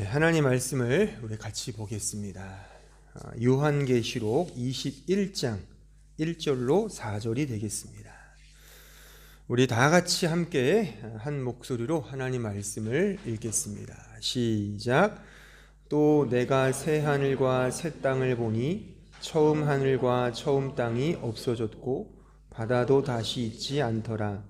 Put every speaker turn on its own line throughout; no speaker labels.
하나님 말씀을 우리 같이 보겠습니다. 요한계시록 21장 1절로 4절이 되겠습니다. 우리 다 같이 함께 한 목소리로 하나님 말씀을 읽겠습니다. 시작. 또 내가 새 하늘과 새 땅을 보니 처음 하늘과 처음 땅이 없어졌고 바다도 다시 있지 않더라.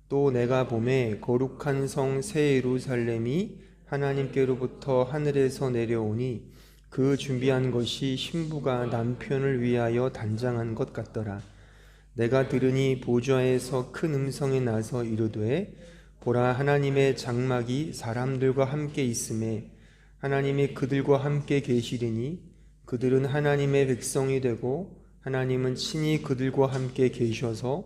또 내가 보매 거룩한 성 새 예루살렘이 하나님께로부터 하늘에서 내려오니 그 준비한 것이 신부가 남편을 위하여 단장한 것 같더라. 내가 들으니 보좌에서 큰 음성이 나서 이르되 보라, 하나님의 장막이 사람들과 함께 있음에 하나님이 그들과 함께 계시리니 그들은 하나님의 백성이 되고 하나님은 친히 그들과 함께 계셔서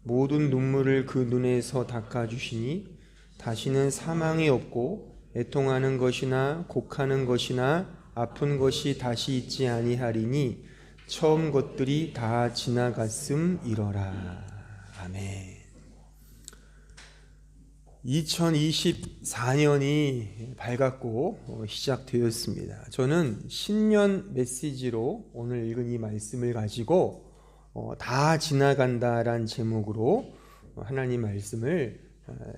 모든 눈물을 그 눈에서 닦아주시니 다시는 사망이 없고 애통하는 것이나 곡하는 것이나 아픈 것이 다시 있지 아니하리니 처음 것들이 다 지나갔음이러라. 아멘. 2024년이 밝았고 시작되었습니다. 저는 신년 메시지로 오늘 읽은 이 말씀을 가지고 다 지나간다라는 제목으로 하나님 말씀을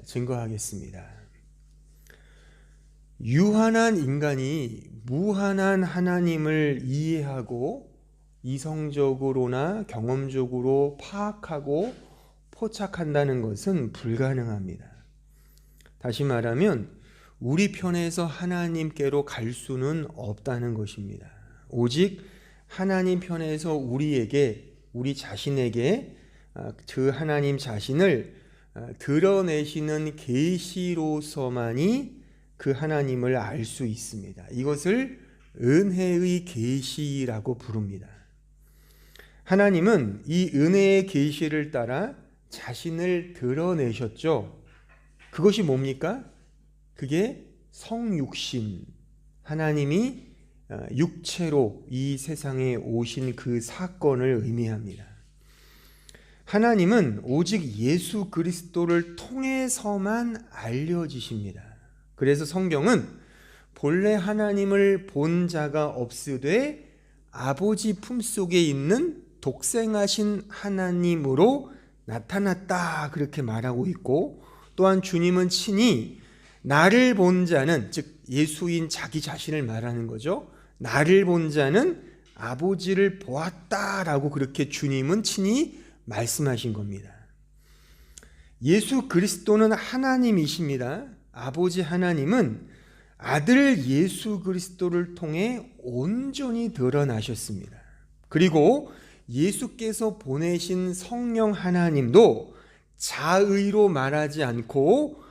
증거하겠습니다. 유한한 인간이 무한한 하나님을 이해하고 이성적으로나 경험적으로 파악하고 포착한다는 것은 불가능합니다. 다시 말하면 우리 편에서 하나님께로 갈 수는 없다는 것입니다. 오직 하나님 편에서 우리 자신에게 그 하나님 자신을 드러내시는 계시로서만이 그 하나님을 알 수 있습니다. 이것을 은혜의 계시라고 부릅니다. 하나님은 이 은혜의 계시를 따라 자신을 드러내셨죠. 그것이 뭡니까? 그게 성육신, 하나님이 육체로 이 세상에 오신 그 사건을 의미합니다. 하나님은 오직 예수 그리스도를 통해서만 알려지십니다. 그래서 성경은 본래 하나님을 본 자가 없으되 아버지 품속에 있는 독생하신 하나님으로 나타났다, 그렇게 말하고 있고, 또한 주님은 친히 나를 본 자는, 즉 예수인 자기 자신을 말하는 거죠. 나를 본 자는 아버지를 보았다라고 그렇게 주님은 친히 말씀하신 겁니다. 예수 그리스도는 하나님이십니다. 아버지 하나님은 아들 예수 그리스도를 통해 온전히 드러나셨습니다. 그리고 예수께서 보내신 성령 하나님도 자의로 말하지 않고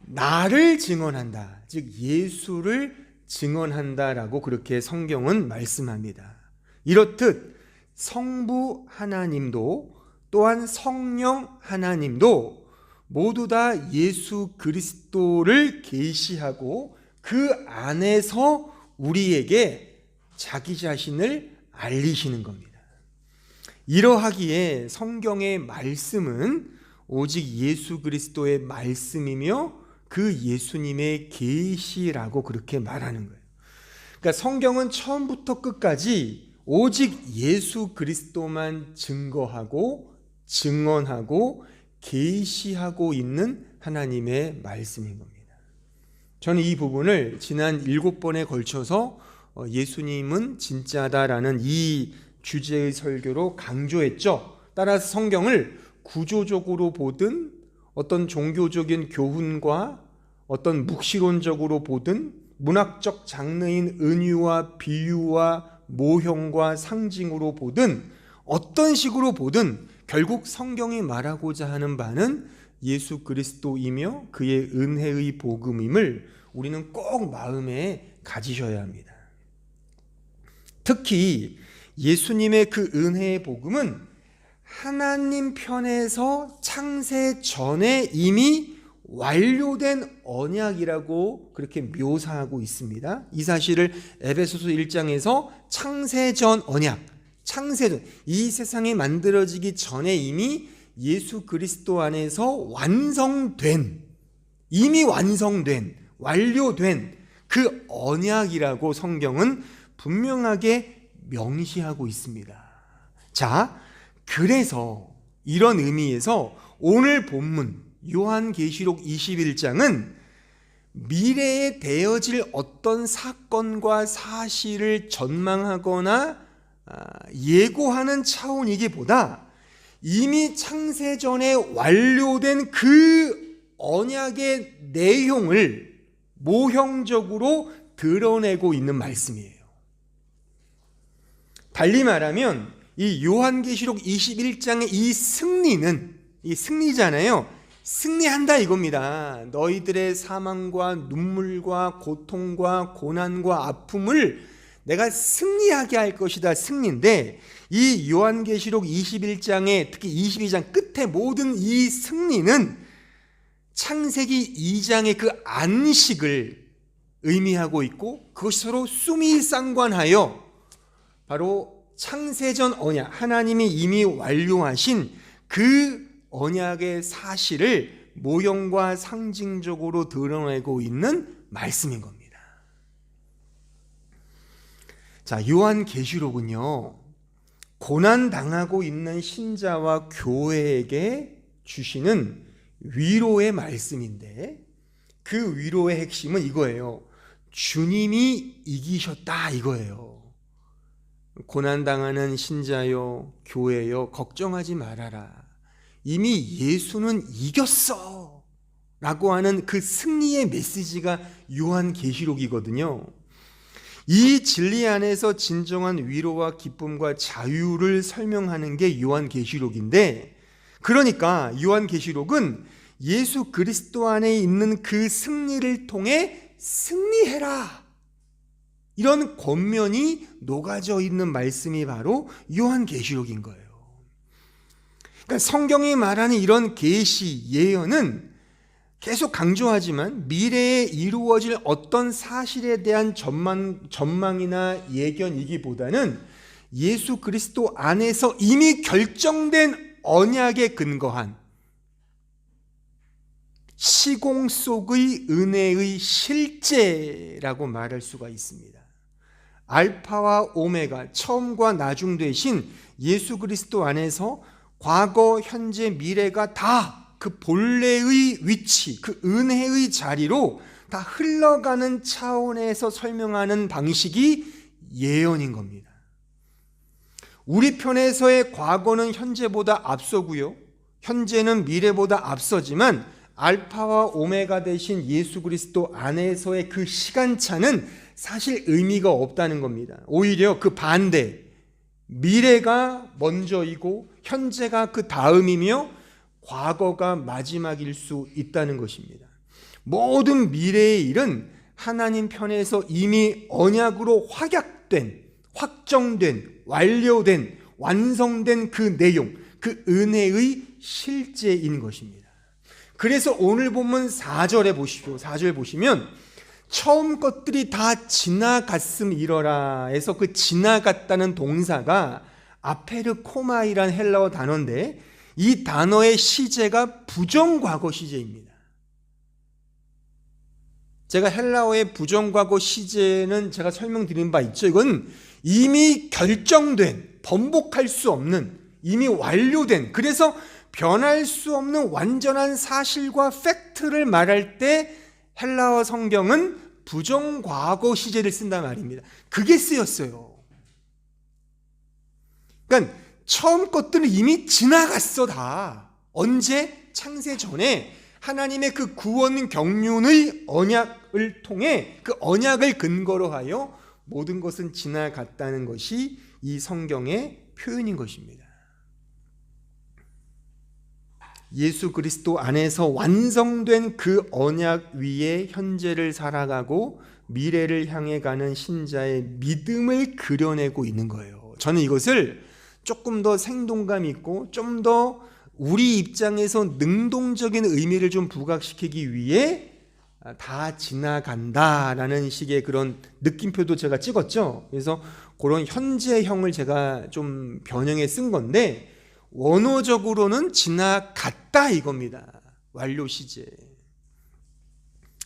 나를 증언한다, 즉 예수를 증언한다라고 그렇게 성경은 말씀합니다. 이렇듯 성부 하나님도 또한 성령 하나님도 모두 다 예수 그리스도를 계시하고 그 안에서 우리에게 자기 자신을 알리시는 겁니다. 이러하기에 성경의 말씀은 오직 예수 그리스도의 말씀이며 그 예수님의 계시라고 그렇게 말하는 거예요. 그러니까 성경은 처음부터 끝까지 오직 예수 그리스도만 증거하고 증언하고 계시하고 있는 하나님의 말씀인 겁니다. 저는 이 부분을 지난 7번에 걸쳐서 예수님은 진짜다라는 이 주제의 설교로 강조했죠. 따라서 성경을 구조적으로 보든 어떤 종교적인 교훈과 어떤 묵시론적으로 보든 문학적 장르인 은유와 비유와 모형과 상징으로 보든 어떤 식으로 보든 결국 성경이 말하고자 하는 바는 예수 그리스도이며 그의 은혜의 복음임을 우리는 꼭 마음에 가지셔야 합니다. 특히 예수님의 그 은혜의 복음은 하나님 편에서 창세 전에 이미 완료된 언약이라고 그렇게 묘사하고 있습니다. 이 사실을 에베소서 1장에서 창세전 언약, 창세전, 이 세상이 만들어지기 전에 이미 예수 그리스도 안에서 완성된, 이미 완성된, 완료된 그 그 언약이라고 성경은 분명하게 명시하고 있습니다. 자, 그래서 이런 의미에서 오늘 본문 요한계시록 21장은 미래에 되어질 어떤 사건과 사실을 전망하거나 예고하는 차원이기보다 이미 창세전에 완료된 그 언약의 내용을 모형적으로 드러내고 있는 말씀이에요. 달리 말하면 이 요한계시록 21장의 이 승리잖아요. 승리한다 이겁니다. 너희들의 사망과 눈물과 고통과 고난과 아픔을 내가 승리하게 할 것이다. 승리인데 이 요한계시록 21장에 특히 22장 끝에 모든 이 승리는 창세기 2장의 그 안식을 의미하고 있고 그것이 서로 수미상관하여 바로 창세전 언약, 하나님이 이미 완료하신 그 언약의 사실을 모형과 상징적으로 드러내고 있는 말씀인 겁니다. 자, 요한계시록은요, 고난당하고 있는 신자와 교회에게 주시는 위로의 말씀인데 그 위로의 핵심은 이거예요. 주님이 이기셨다 이거예요. 고난당하는 신자요, 교회요, 걱정하지 말아라. 이미 예수는 이겼어 라고 하는 그 승리의 메시지가 요한계시록이거든요. 이 진리 안에서 진정한 위로와 기쁨과 자유를 설명하는 게 요한계시록인데, 그러니까 요한계시록은 예수 그리스도 안에 있는 그 승리를 통해 승리해라, 이런 권면이 녹아져 있는 말씀이 바로 요한계시록인 거예요. 그러니까 성경이 말하는 이런 계시, 예언은 계속 강조하지만 미래에 이루어질 어떤 사실에 대한 전망이나 예견이기보다는 예수 그리스도 안에서 이미 결정된 언약에 근거한 시공 속의 은혜의 실제라고 말할 수가 있습니다. 알파와 오메가, 처음과 나중 되신 예수 그리스도 안에서 과거, 현재, 미래가 다 그 본래의 위치, 그 은혜의 자리로 다 흘러가는 차원에서 설명하는 방식이 예언인 겁니다. 우리 편에서의 과거는 현재보다 앞서고요, 현재는 미래보다 앞서지만 알파와 오메가 되신 예수 그리스도 안에서의 그 시간차는 사실 의미가 없다는 겁니다. 오히려 그 반대, 미래가 먼저이고 현재가 그 다음이며 과거가 마지막일 수 있다는 것입니다. 모든 미래의 일은 하나님 편에서 이미 언약으로 확약된, 확정된, 완료된, 완성된 그 내용, 그 은혜의 실제인 것입니다. 그래서 오늘 본문 4절에 보십시오. 4절 보시면 처음 것들이 다 지나갔음이러라 해서 그 지나갔다는 동사가 아페르코마이란 헬라어 단어인데 이 단어의 시제가 부정과거 시제입니다. 제가 헬라어의 부정과거 시제는 제가 설명드린 바 있죠. 이건 이미 결정된, 번복할 수 없는, 이미 완료된, 그래서 변할 수 없는 완전한 사실과 팩트를 말할 때 헬라어 성경은 부정과거 시제를 쓴단 말입니다. 그게 쓰였어요. 그러니까 처음 것들은 이미 지나갔어 다. 언제? 창세 전에 하나님의 그 구원 경륜의 언약을 통해 그 언약을 근거로 하여 모든 것은 지나갔다는 것이 이 성경의 표현인 것입니다. 예수 그리스도 안에서 완성된 그 언약 위에 현재를 살아가고 미래를 향해 가는 신자의 믿음을 그려내고 있는 거예요. 저는 이것을 조금 더 생동감 있고 좀 더 우리 입장에서 능동적인 의미를 좀 부각시키기 위해 다 지나간다라는 식의 그런 느낌표도 제가 찍었죠. 그래서 그런 현재형을 제가 좀 변형해 쓴 건데 원어적으로는 지나갔다 이겁니다. 완료 시제.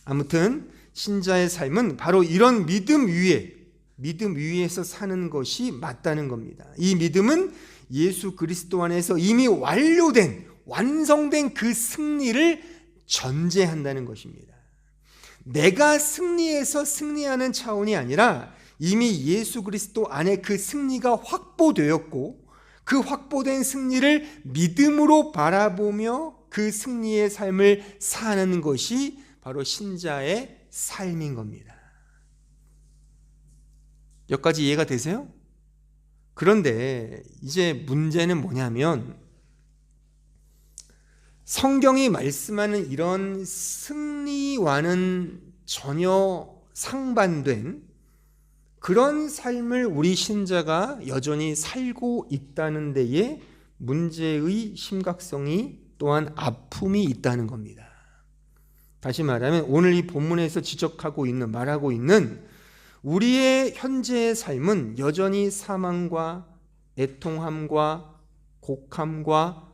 아무튼 신자의 삶은 바로 이런 믿음 위에서 사는 것이 맞다는 겁니다. 이 믿음은 예수 그리스도 안에서 이미 완성된 그 승리를 전제한다는 것입니다. 내가 승리해서 승리하는 차원이 아니라 이미 예수 그리스도 안에 그 승리가 확보되었고 그 확보된 승리를 믿음으로 바라보며 그 승리의 삶을 사는 것이 바로 신자의 삶인 겁니다. 여기까지 이해가 되세요? 그런데 이제 문제는 뭐냐면 성경이 말씀하는 이런 승리와는 전혀 상반된 그런 삶을 우리 신자가 여전히 살고 있다는 데에 문제의 심각성이 또한 아픔이 있다는 겁니다. 다시 말하면 오늘 이 본문에서 말하고 있는 우리의 현재의 삶은 여전히 사망과 애통함과 곡함과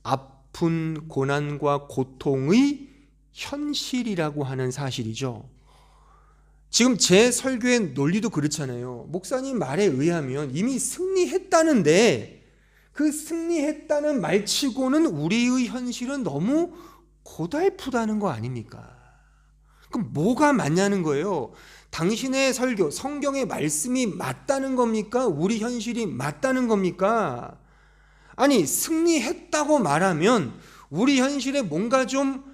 아픈 고난과 고통의 현실이라고 하는 사실이죠. 지금 제 설교의 논리도 그렇잖아요. 목사님 말에 의하면 이미 승리했다는데 그 승리했다는 말치고는 우리의 현실은 너무 고달프다는 거 아닙니까? 그럼 뭐가 맞냐는 거예요. 당신의 설교, 성경의 말씀이 맞다는 겁니까? 우리 현실이 맞다는 겁니까? 아니, 승리했다고 말하면 우리 현실에 뭔가 좀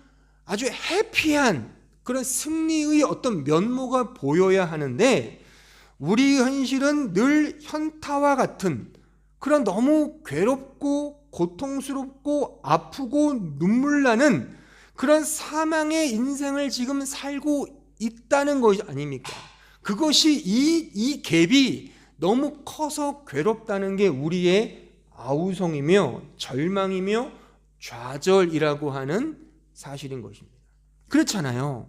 아주 해피한 그런 승리의 어떤 면모가 보여야 하는데 우리 현실은 늘 현타와 같은 그런 너무 괴롭고 고통스럽고 아프고 눈물 나는 그런 사망의 인생을 지금 살고 있다는 것이 아닙니까? 그것이 이 갭이 너무 커서 괴롭다는 게 우리의 아우성이며 절망이며 좌절이라고 하는 사실인 것입니다. 그렇잖아요.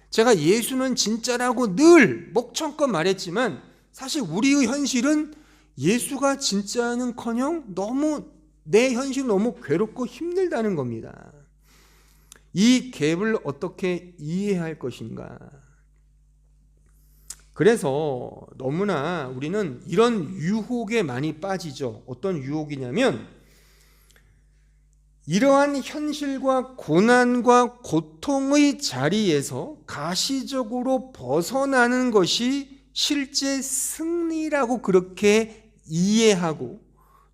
제가 예수는 진짜라고 늘 목청껏 말했지만 사실 우리의 현실은 예수가 진짜는커녕 너무 내 현실이 너무 괴롭고 힘들다는 겁니다. 이 갭을 어떻게 이해할 것인가? 그래서 너무나 우리는 이런 유혹에 많이 빠지죠. 어떤 유혹이냐면 이러한 현실과 고난과 고통의 자리에서 가시적으로 벗어나는 것이 실제 승리라고 그렇게 이해하고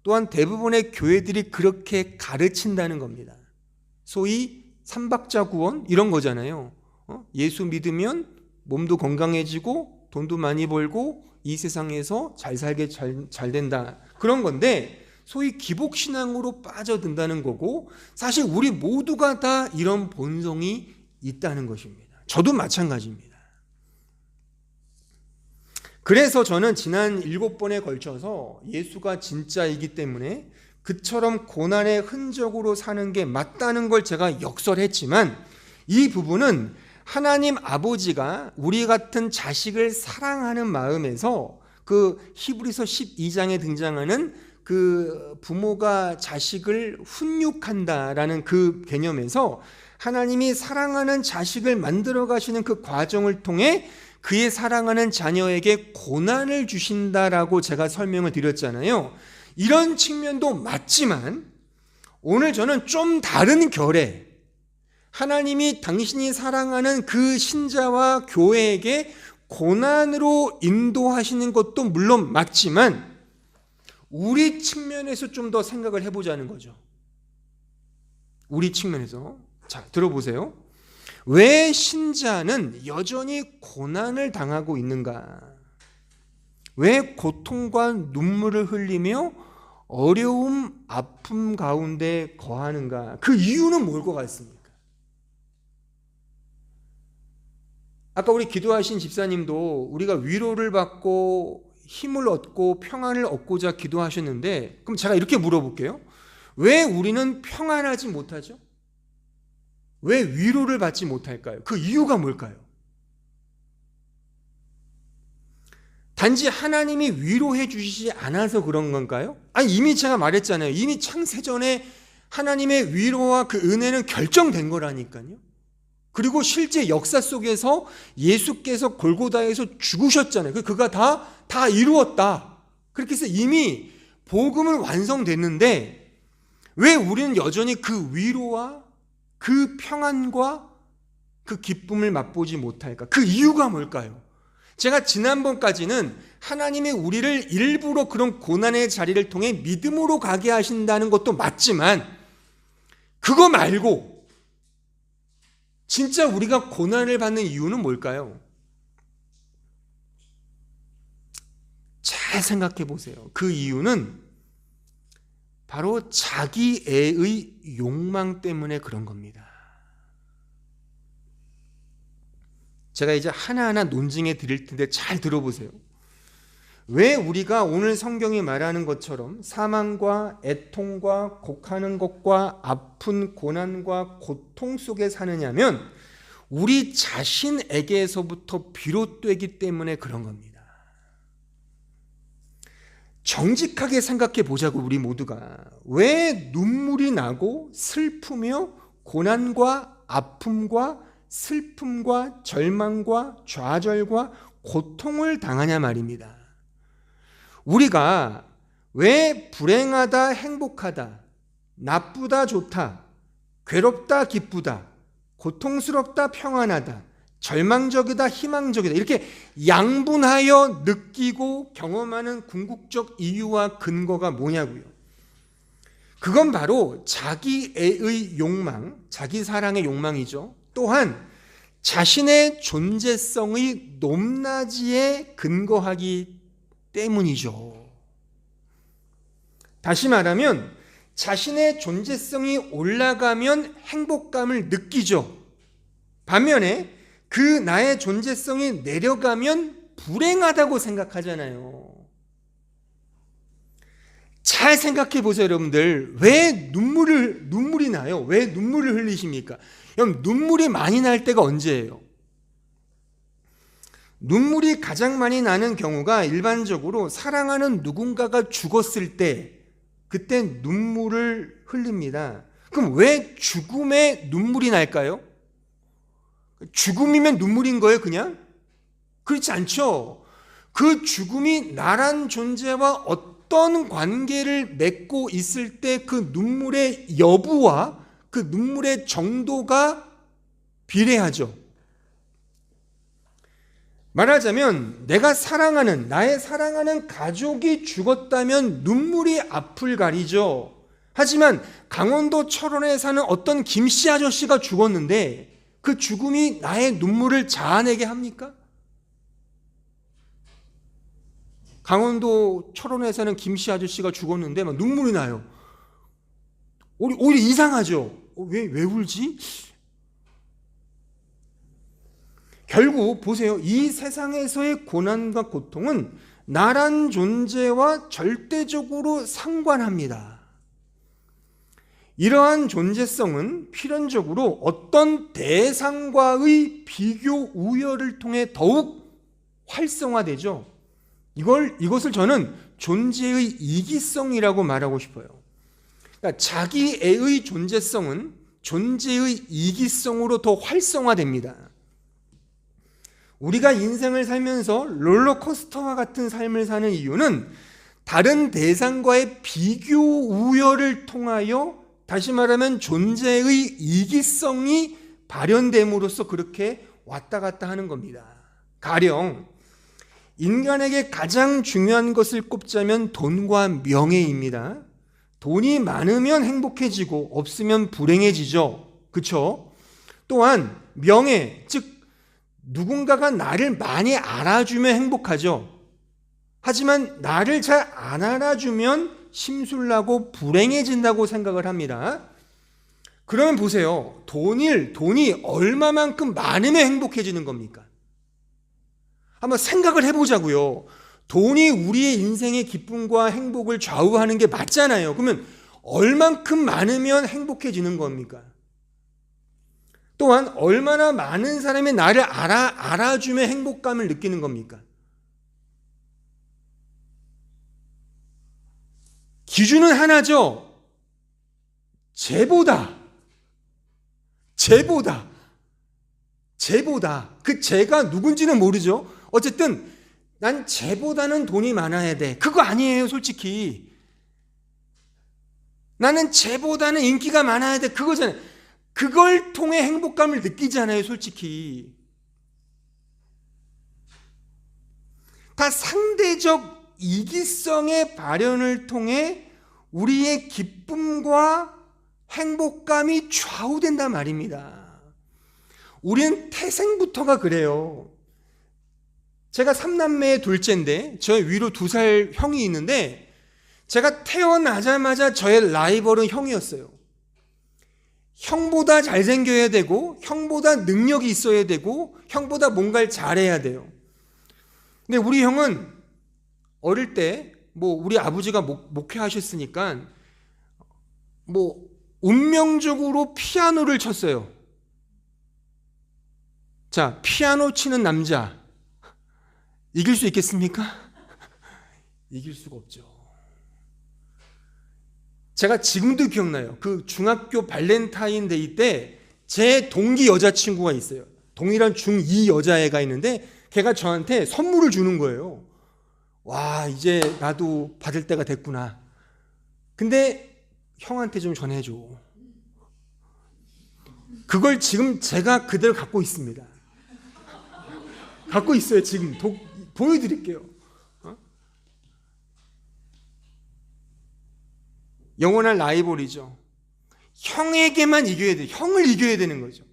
또한 대부분의 교회들이 그렇게 가르친다는 겁니다. 소위 삼박자구원 이런 거잖아요. 예수 믿으면 몸도 건강해지고 돈도 많이 벌고 이 세상에서 잘 살게 잘 된다. 그런 건데 소위 기복신앙으로 빠져든다는 거고 사실 우리 모두가 다 이런 본성이 있다는 것입니다. 저도 마찬가지입니다. 그래서 저는 지난 7번에 걸쳐서 예수가 진짜이기 때문에 그처럼 고난의 흔적으로 사는 게 맞다는 걸 제가 역설했지만 이 부분은 하나님 아버지가 우리 같은 자식을 사랑하는 마음에서 그 히브리서 12장에 등장하는 그 부모가 자식을 훈육한다라는 그 개념에서 하나님이 사랑하는 자식을 만들어 가시는 그 과정을 통해 그의 사랑하는 자녀에게 고난을 주신다라고 제가 설명을 드렸잖아요. 이런 측면도 맞지만 오늘 저는 좀 다른 결의 하나님이 당신이 사랑하는 그 신자와 교회에게 고난으로 인도하시는 것도 물론 맞지만 우리 측면에서 좀 더 생각을 해보자는 거죠. 우리 측면에서. 자, 들어보세요. 왜 신자는 여전히 고난을 당하고 있는가? 왜 고통과 눈물을 흘리며 어려움, 아픔 가운데 거하는가? 그 이유는 뭘 것 같습니까? 아까 우리 기도하신 집사님도 우리가 위로를 받고 힘을 얻고 평안을 얻고자 기도하셨는데 그럼 제가 이렇게 물어볼게요. 왜 우리는 평안하지 못하죠? 왜 위로를 받지 못할까요? 그 이유가 뭘까요? 단지 하나님이 위로해 주시지 않아서 그런 건가요? 아니 이미 제가 말했잖아요. 이미 창세전에 하나님의 위로와 그 은혜는 결정된 거라니까요. 그리고 실제 역사 속에서 예수께서 골고다에서 죽으셨잖아요. 그가 다 이루었다. 그렇게 해서 이미 복음은 완성됐는데 왜 우리는 여전히 그 위로와 그 평안과 그 기쁨을 맛보지 못할까? 그 이유가 뭘까요? 제가 지난번까지는 하나님이 우리를 일부러 그런 고난의 자리를 통해 믿음으로 가게 하신다는 것도 맞지만 그거 말고 진짜 우리가 고난을 받는 이유는 뭘까요? 잘 생각해 보세요. 그 이유는 바로 자기애의 욕망 때문에 그런 겁니다. 제가 이제 하나하나 논증해 드릴 텐데 잘 들어보세요. 왜 우리가 오늘 성경이 말하는 것처럼 사망과 애통과 곡하는 것과 아픈 고난과 고통 속에 사느냐면 우리 자신에게서부터 비롯되기 때문에 그런 겁니다. 정직하게 생각해 보자고 우리 모두가. 왜 눈물이 나고 슬프며 고난과 아픔과 슬픔과 절망과 좌절과 고통을 당하냐 말입니다. 우리가 왜 불행하다 행복하다, 나쁘다 좋다, 괴롭다 기쁘다, 고통스럽다 평안하다, 절망적이다 희망적이다 이렇게 양분하여 느끼고 경험하는 궁극적 이유와 근거가 뭐냐고요. 그건 바로 자기애의 욕망, 자기 사랑의 욕망이죠. 또한 자신의 존재성의 높낮이에 근거하기 때문이죠. 다시 말하면 자신의 존재성이 올라가면 행복감을 느끼죠. 반면에 그 나의 존재성이 내려가면 불행하다고 생각하잖아요. 잘 생각해 보세요, 여러분들. 왜 눈물이 나요? 왜 눈물을 흘리십니까? 여러분, 눈물이 많이 날 때가 언제예요? 눈물이 가장 많이 나는 경우가 일반적으로 사랑하는 누군가가 죽었을 때 그때 눈물을 흘립니다. 그럼 왜 죽음에 눈물이 날까요? 죽음이면 눈물인 거예요, 그냥? 그렇지 않죠. 그 죽음이 나란 존재와 어떤 관계를 맺고 있을 때 그 눈물의 여부와 그 눈물의 정도가 비례하죠. 말하자면 내가 사랑하는 나의 사랑하는 가족이 죽었다면 눈물이 앞을 가리죠. 하지만 강원도 철원에 사는 어떤 김씨 아저씨가 죽었는데 그 죽음이 나의 눈물을 자아내게 합니까? 강원도 철원에 사는 김씨 아저씨가 죽었는데 막 눈물이 나요. 오히려 이상하죠. 왜 울지? 결국 보세요. 이 세상에서의 고난과 고통은 나란 존재와 절대적으로 상관합니다. 이러한 존재성은 필연적으로 어떤 대상과의 비교 우열을 통해 더욱 활성화되죠. 이것을 저는 존재의 이기성이라고 말하고 싶어요. 그러니까 자기애의 존재성은 존재의 이기성으로 더 활성화됩니다. 우리가 인생을 살면서 롤러코스터와 같은 삶을 사는 이유는 다른 대상과의 비교 우열을 통하여 다시 말하면 존재의 이기성이 발현됨으로써 그렇게 왔다 갔다 하는 겁니다. 가령 인간에게 가장 중요한 것을 꼽자면 돈과 명예입니다. 돈이 많으면 행복해지고 없으면 불행해지죠. 그렇죠? 또한 명예, 즉 누군가가 나를 많이 알아주면 행복하죠. 하지만 나를 잘 안 알아주면 심술나고 불행해진다고 생각을 합니다. 그러면 보세요. 돈이 얼마만큼 많으면 행복해지는 겁니까? 한번 생각을 해보자고요. 돈이 우리의 인생의 기쁨과 행복을 좌우하는 게 맞잖아요. 그러면 얼만큼 많으면 행복해지는 겁니까? 또한 얼마나 많은 사람이 나를 알아주면 행복감을 느끼는 겁니까? 기준은 하나죠. 쟤보다 쟤보다, 그 쟤가 누군지는 모르죠. 어쨌든 난 쟤보다는 돈이 많아야 돼. 그거 아니에요, 솔직히. 나는 쟤보다는 인기가 많아야 돼. 그거잖아요. 그걸 통해 행복감을 느끼잖아요, 솔직히. 다 상대적 이기성의 발현을 통해 우리의 기쁨과 행복감이 좌우된단 말입니다. 우리는 태생부터가 그래요. 제가 3남매의 둘째인데 저의 위로 2살 형이 있는데 제가 태어나자마자 저의 라이벌은 형이었어요. 형보다 잘생겨야 되고 형보다 능력이 있어야 되고 형보다 뭔가를 잘해야 돼요. 근데 우리 형은 어릴 때 우리 아버지가 목회하셨으니까 운명적으로 피아노를 쳤어요. 자, 피아노 치는 남자 이길 수 있겠습니까? 이길 수가 없죠. 제가 지금도 기억나요. 그 중학교 발렌타인데이 때 제 동기 여자친구가 있어요. 동일한 중2 여자애가 있는데 걔가 저한테 선물을 주는 거예요. 와, 이제 나도 받을 때가 됐구나. 근데 형한테 좀 전해줘. 그걸 지금 제가 그대로 갖고 있습니다. 갖고 있어요. 지금 보여드릴게요. 영원한 라이벌이죠. 형에게만 이겨야 돼요. 형을 이겨야 되는 거죠.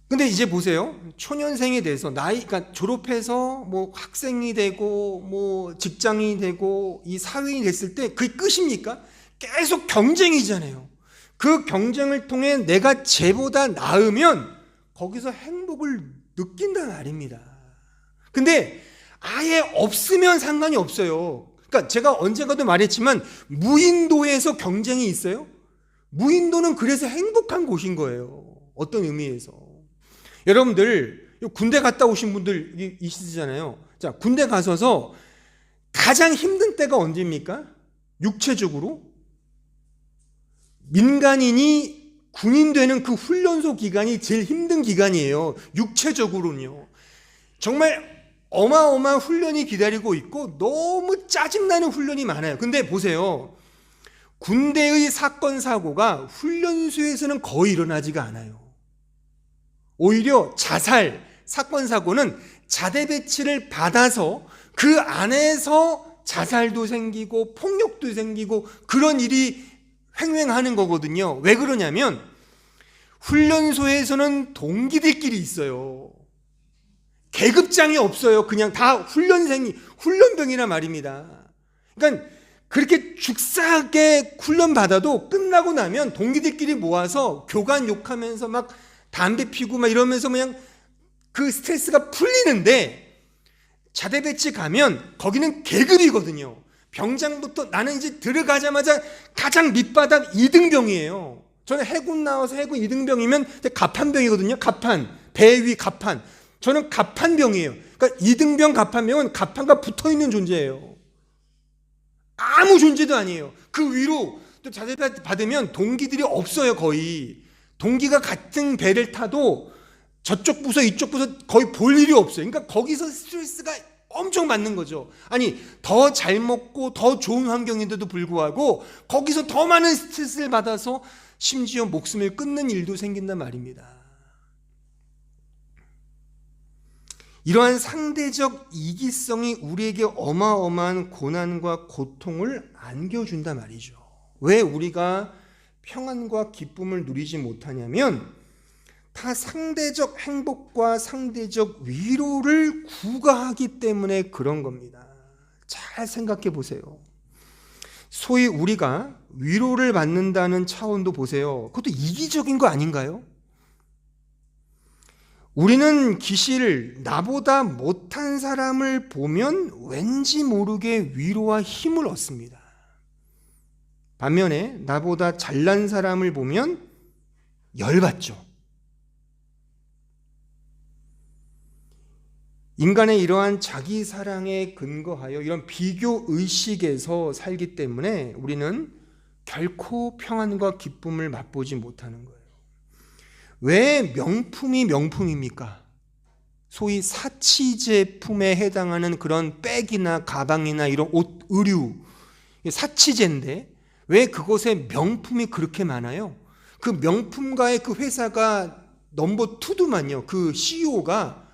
근데 이제 보세요. 초년생이 돼서 그러니까 졸업해서 학생이 되고 직장인이 되고 이 사회인이 됐을 때 그게 끝입니까? 계속 경쟁이잖아요. 그 경쟁을 통해 내가 쟤보다 나으면 거기서 행복을 느낀다는 말입니다. 근데 아예 없으면 상관이 없어요. 그러니까 제가 언젠가도 말했지만 무인도에서 경쟁이 있어요? 무인도는 그래서 행복한 곳인 거예요. 어떤 의미에서. 여러분들 군대 갔다 오신 분들 있으시잖아요. 자, 군대 가셔서 가장 힘든 때가 언제입니까? 육체적으로 민간인이 군인 되는 그 훈련소 기간이 제일 힘든 기간이에요. 육체적으로는요. 정말 어마어마한 훈련이 기다리고 있고 너무 짜증나는 훈련이 많아요. 근데 보세요. 군대의 사건 사고가 훈련소에서는 거의 일어나지가 않아요. 오히려 자살, 사건 사고는 자대 배치를 받아서 그 안에서 자살도 생기고 폭력도 생기고 그런 일이 횡행하는 거거든요. 왜 그러냐면 훈련소에서는 동기들끼리 있어요. 계급장이 없어요. 그냥 다 훈련병이란 말입니다. 그러니까 그렇게 죽사하게 훈련 받아도 끝나고 나면 동기들끼리 모아서 교관 욕하면서 막 담배 피고 막 이러면서 그냥 그 스트레스가 풀리는데 자대 배치 가면 거기는 계급이거든요. 병장부터 나는 이제 들어가자마자 가장 밑바닥 2등병이에요. 저는 해군 나와서 해군 2등병이면 갑판병이거든요. 갑판, 배 위 갑판. 저는 갑판병이에요. 그러니까 2등병 갑판병은 갑판과 붙어있는 존재예요. 아무 존재도 아니에요. 그 위로 또 자대 받으면 동기들이 없어요. 거의. 동기가 같은 배를 타도 저쪽 부서 이쪽 부서 거의 볼 일이 없어요. 그러니까 거기서 스트레스가 엄청 받는 거죠. 아니 더 잘 먹고 더 좋은 환경인데도 불구하고 거기서 더 많은 스트레스를 받아서 심지어 목숨을 끊는 일도 생긴단 말입니다. 이러한 상대적 이기성이 우리에게 어마어마한 고난과 고통을 안겨준단 말이죠. 왜 우리가 평안과 기쁨을 누리지 못하냐면 다 상대적 행복과 상대적 위로를 구가하기 때문에 그런 겁니다. 잘 생각해 보세요. 소위 우리가 위로를 받는다는 차원도 보세요. 그것도 이기적인 거 아닌가요? 우리는 기실, 나보다 못한 사람을 보면 왠지 모르게 위로와 힘을 얻습니다. 반면에 나보다 잘난 사람을 보면 열받죠. 인간의 이러한 자기 사랑에 근거하여 이런 비교 의식에서 살기 때문에 우리는 결코 평안과 기쁨을 맛보지 못하는 거예요. 왜 명품이 명품입니까? 소위 사치 제품에 해당하는 그런 백이나 가방이나 이런 옷, 의류, 사치제인데 왜 그것에 명품이 그렇게 많아요? 그 명품가의 그 회사가 넘버 2도만요. 그 CEO가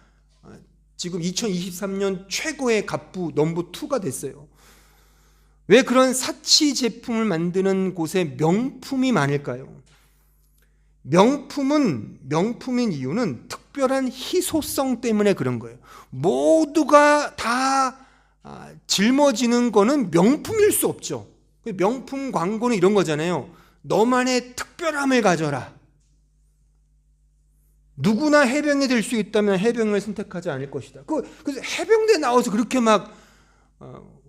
지금 2023년 최고의 갑부 넘버 2가 됐어요. 왜 그런 사치 제품을 만드는 곳에 명품이 많을까요? 명품인 이유는 특별한 희소성 때문에 그런 거예요. 모두가 다 짊어지는 거는 명품일 수 없죠. 명품 광고는 이런 거잖아요. 너만의 특별함을 가져라. 누구나 해병이 될 수 있다면 해병을 선택하지 않을 것이다. 그래서 해병대 나와서 그렇게 막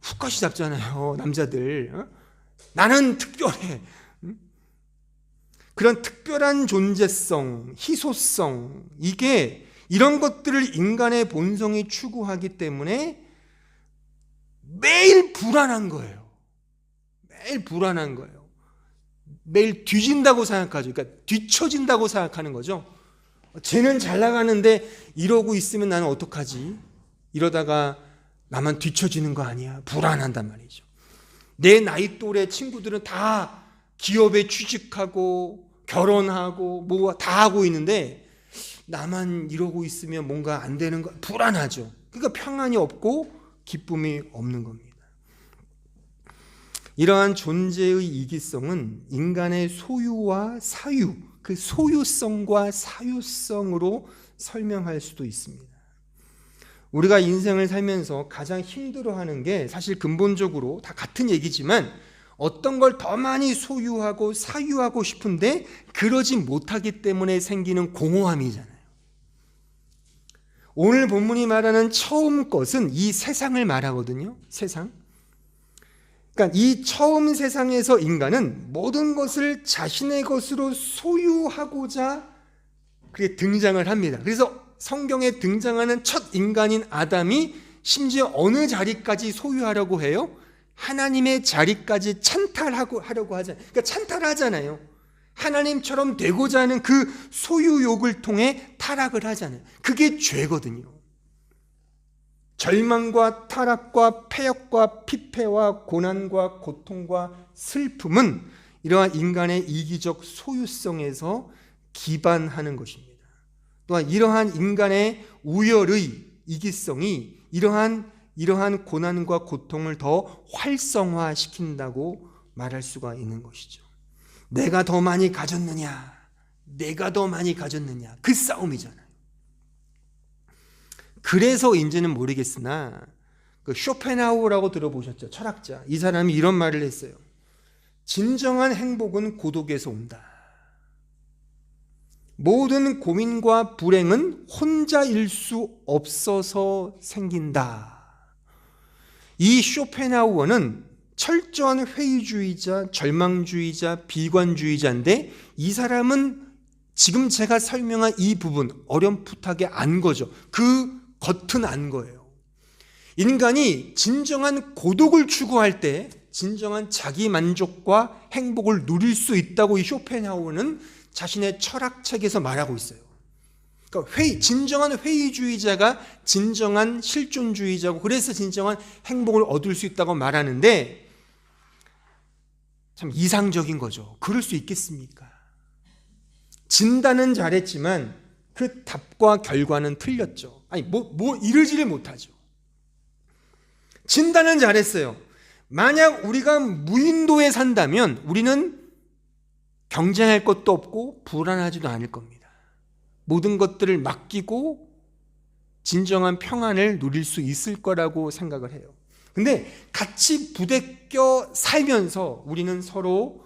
훅가시 잡잖아요. 남자들. 나는 특별해. 그런 특별한 존재성, 희소성, 이런 것들을 인간의 본성이 추구하기 때문에 매일 불안한 거예요. 매일 불안한 거예요. 매일 뒤진다고 생각하죠. 그러니까 뒤처진다고 생각하는 거죠. 쟤는 잘 나가는데 이러고 있으면 나는 어떡하지? 이러다가 나만 뒤처지는 거 아니야? 불안한단 말이죠. 내 나이 또래 친구들은 다 기업에 취직하고 결혼하고 뭐 다 하고 있는데 나만 이러고 있으면 뭔가 안 되는 거 불안하죠. 그러니까 평안이 없고 기쁨이 없는 겁니다. 이러한 존재의 이기성은 인간의 소유와 사유, 그 소유성과 사유성으로 설명할 수도 있습니다. 우리가 인생을 살면서 가장 힘들어하는 게 사실 근본적으로 다 같은 얘기지만 어떤 걸 더 많이 소유하고 사유하고 싶은데 그러지 못하기 때문에 생기는 공허함이잖아요. 오늘 본문이 말하는 처음 것은 이 세상을 말하거든요. 세상. 그러니까 이 처음 세상에서 인간은 모든 것을 자신의 것으로 소유하고자 그렇게 등장을 합니다. 그래서 성경에 등장하는 첫 인간인 아담이 심지어 어느 자리까지 소유하려고 해요? 하나님의 자리까지 하려고 하잖아요. 그러니까 찬탈하잖아요. 하나님처럼 되고자 하는 그 소유욕을 통해 타락을 하잖아요. 그게 죄거든요. 절망과 타락과 패역과 피폐와 고난과 고통과 슬픔은 이러한 인간의 이기적 소유성에서 기반하는 것입니다. 또한 이러한 인간의 우열의 이기성이 이러한 고난과 고통을 더 활성화시킨다고 말할 수가 있는 것이죠. 내가 더 많이 가졌느냐, 내가 더 많이 가졌느냐, 그 싸움이잖아요. 그래서인지는 모르겠으나 그 쇼펜하우어라고 들어보셨죠? 철학자. 이 사람이 이런 말을 했어요. 진정한 행복은 고독에서 온다. 모든 고민과 불행은 혼자일 수 없어서 생긴다. 이 쇼펜하우어는 철저한 회의주의자, 절망주의자, 비관주의자인데 이 사람은 지금 제가 설명한 이 부분 어렴풋하게 안 거죠. 그 겉은 안 거예요. 인간이 진정한 고독을 추구할 때 진정한 자기 만족과 행복을 누릴 수 있다고 이 쇼펜하우어는 자신의 철학책에서 말하고 있어요. 그러니까 진정한 회의주의자가 진정한 실존주의자고 그래서 진정한 행복을 얻을 수 있다고 말하는데 참 이상적인 거죠. 그럴 수 있겠습니까? 진단은 잘했지만 그 답과 결과는 틀렸죠. 아니 이르지를 못하죠. 진단은 잘했어요. 만약 우리가 무인도에 산다면 우리는 경쟁할 것도 없고 불안하지도 않을 겁니다. 모든 것들을 맡기고 진정한 평안을 누릴 수 있을 거라고 생각을 해요. 근데 같이 부대껴 살면서 우리는 서로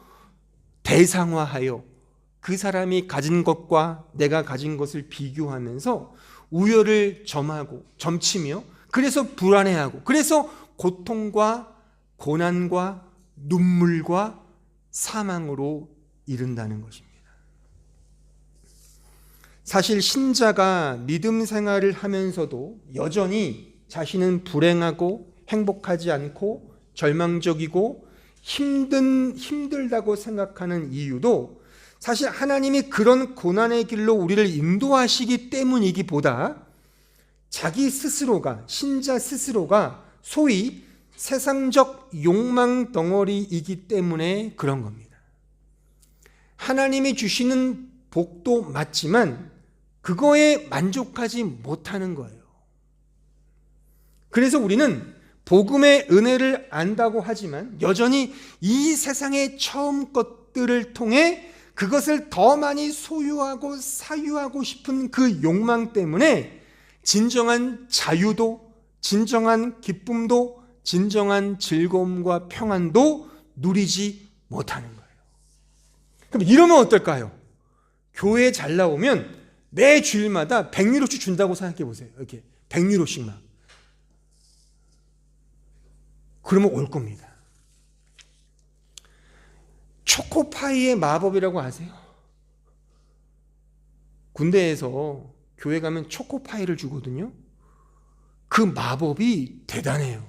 대상화하여 그 사람이 가진 것과 내가 가진 것을 비교하면서 우열을 점치며 그래서 불안해하고 그래서 고통과 고난과 눈물과 사망으로 이른다는 것입니다. 사실 신자가 믿음 생활을 하면서도 여전히 자신은 불행하고 행복하지 않고 절망적이고 힘들다고 생각하는 이유도 사실 하나님이 그런 고난의 길로 우리를 인도하시기 때문이기보다 자기 스스로가, 신자 스스로가 소위 세상적 욕망 덩어리이기 때문에 그런 겁니다. 하나님이 주시는 복도 맞지만 그거에 만족하지 못하는 거예요. 그래서 우리는 복음의 은혜를 안다고 하지만 여전히 이 세상의 처음 것들을 통해 그것을 더 많이 소유하고 사유하고 싶은 그 욕망 때문에 진정한 자유도, 진정한 기쁨도, 진정한 즐거움과 평안도 누리지 못하는 거예요. 그럼 이러면 어떨까요? 교회에 잘 나오면 매 주일마다 100유로씩 준다고 생각해 보세요. 이렇게 100유로씩만. 그러면 올 겁니다. 초코파이의 마법이라고 아세요? 군대에서 교회 가면 초코파이를 주거든요. 그 마법이 대단해요.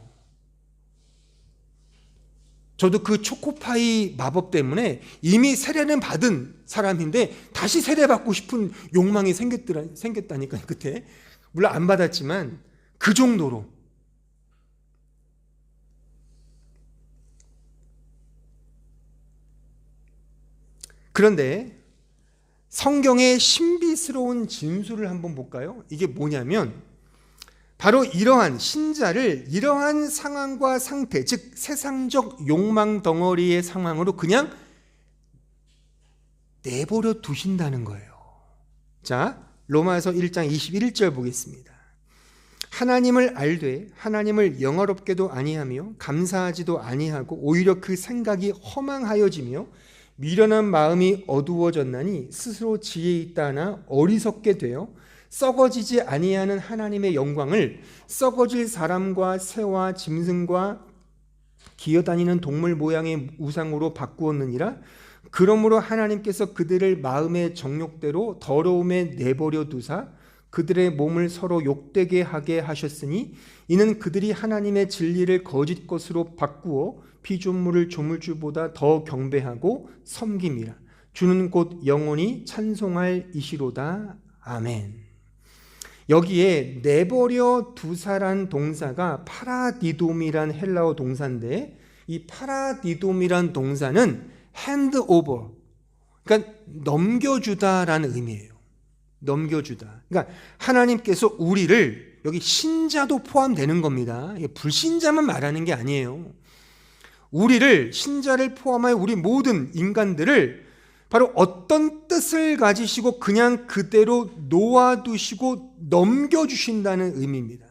저도 그 초코파이 마법 때문에 이미 세례는 받은 사람인데 다시 세례받고 싶은 욕망이 생겼다니까요. 그때 물론 안 받았지만 그 정도로. 그런데 성경의 신비스러운 진술을 한번 볼까요? 이게 뭐냐면 바로 이러한 신자를 이러한 상황과 상태, 즉 세상적 욕망 덩어리의 상황으로 그냥 내버려 두신다는 거예요. 자, 로마서 1장 21절 보겠습니다. 하나님을 알되 하나님을 영화롭게도 아니하며 감사하지도 아니하고 오히려 그 생각이 허망하여지며 미련한 마음이 어두워졌나니 스스로 지혜 있다 하나 어리석게 되어 썩어지지 아니하는 하나님의 영광을 썩어질 사람과 새와 짐승과 기어다니는 동물 모양의 우상으로 바꾸었느니라. 그러므로 하나님께서 그들을 마음의 정욕대로 더러움에 내버려 두사 그들의 몸을 서로 욕되게 하게 하셨으니 이는 그들이 하나님의 진리를 거짓 것으로 바꾸어 피조물을 조물주보다 더 경배하고 섬김이라. 주는 곧 영원히 찬송할 이시로다. 아멘. 여기에 내버려 두사란 동사가 파라디돔이란 헬라어 동사인데 이 파라디돔이란 동사는 hand over, 그러니까 넘겨주다라는 의미예요. 넘겨주다. 그러니까 하나님께서 우리를, 여기 신자도 포함되는 겁니다. 불신자만 말하는 게 아니에요. 우리를, 신자를 포함하여 우리 모든 인간들을 바로 어떤 뜻을 가지시고 그냥 그대로 놓아두시고 넘겨주신다는 의미입니다.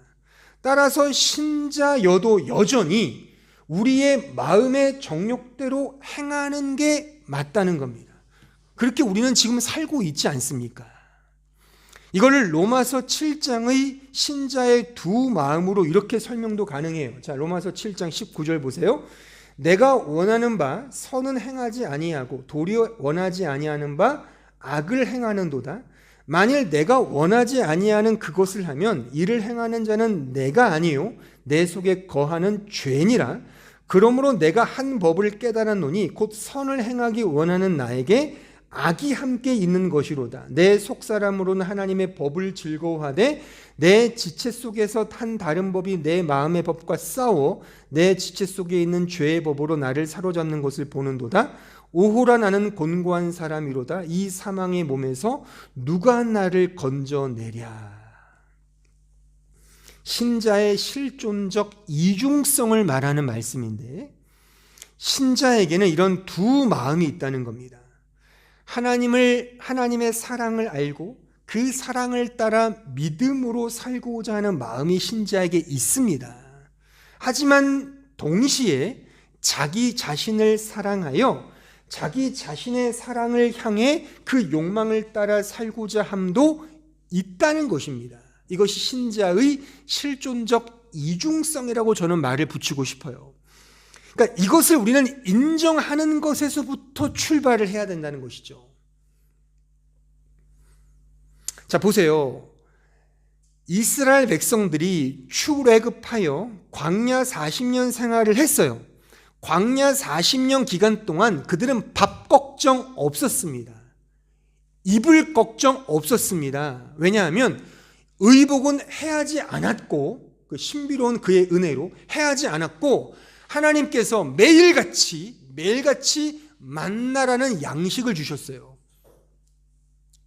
따라서 신자여도 여전히 우리의 마음의 정욕대로 행하는 게 맞다는 겁니다. 그렇게 우리는 지금 살고 있지 않습니까? 이거를 로마서 7장의 신자의 두 마음으로 이렇게 설명도 가능해요. 자, 로마서 7장 19절 보세요. 내가 원하는 바 선은 행하지 아니하고 도리어 원하지 아니하는 바 악을 행하는도다. 만일 내가 원하지 아니하는 그것을 하면 이를 행하는 자는 내가 아니요 내 속에 거하는 죄니라. 그러므로 내가 한 법을 깨달았노니 곧 선을 행하기 원하는 나에게 악이 함께 있는 것이로다. 내 속사람으로는 하나님의 법을 즐거워하되 내 지체 속에서 한 다른 법이 내 마음의 법과 싸워 내 지체 속에 있는 죄의 법으로 나를 사로잡는 것을 보는도다. 오호라 나는 곤고한 사람이로다. 이 사망의 몸에서 누가 나를 건져내랴. 신자의 실존적 이중성을 말하는 말씀인데 신자에게는 이런 두 마음이 있다는 겁니다. 하나님의 사랑을 알고 그 사랑을 따라 믿음으로 살고자 하는 마음이 신자에게 있습니다. 하지만 동시에 자기 자신을 사랑하여 자기 자신의 사랑을 향해 그 욕망을 따라 살고자 함도 있다는 것입니다. 이것이 신자의 실존적 이중성이라고 저는 말을 붙이고 싶어요. 그러니까 이것을 우리는 인정하는 것에서부터 출발을 해야 된다는 것이죠. 자, 보세요. 이스라엘 백성들이 출애굽하여 광야 40년 생활을 했어요. 광야 40년 기간 동안 그들은 밥 걱정 없었습니다. 입을 걱정 없었습니다. 왜냐하면 의복은 해하지 않았고, 그 신비로운 그의 은혜로 해하지 않았고, 하나님께서 매일같이 만나라는 양식을 주셨어요.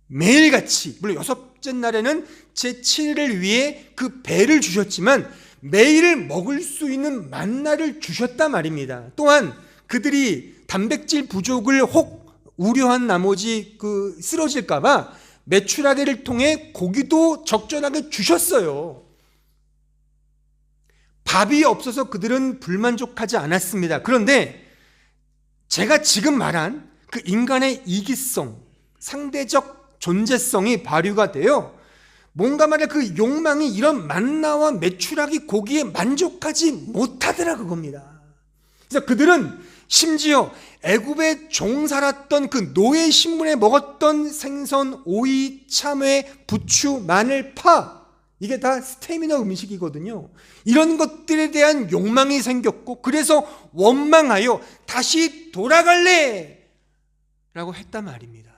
매일같이. 물론 여섯째 날에는 제7일을 위해 그 배를 주셨지만 매일 먹을 수 있는 만나를 주셨단 말입니다. 또한 그들이 단백질 부족을 혹 우려한 나머지 쓰러질까봐 메추라기를 통해 고기도 적절하게 주셨어요. 밥이 없어서 그들은 불만족하지 않았습니다. 그런데 제가 지금 말한 그 인간의 이기성, 상대적 존재성이 발휘가 되어 뭔가 말해 그 욕망이 이런 만나와 메추라기 고기에 만족하지 못하더라 그겁니다. 그래서 그들은 심지어 애굽에 종 살았던 그 노예 신분에 먹었던 생선, 오이, 참외, 부추, 마늘, 파, 이게 다 스태미너 음식이거든요. 이런 것들에 대한 욕망이 생겼고 그래서 원망하여 다시 돌아갈래 라고 했단 말입니다.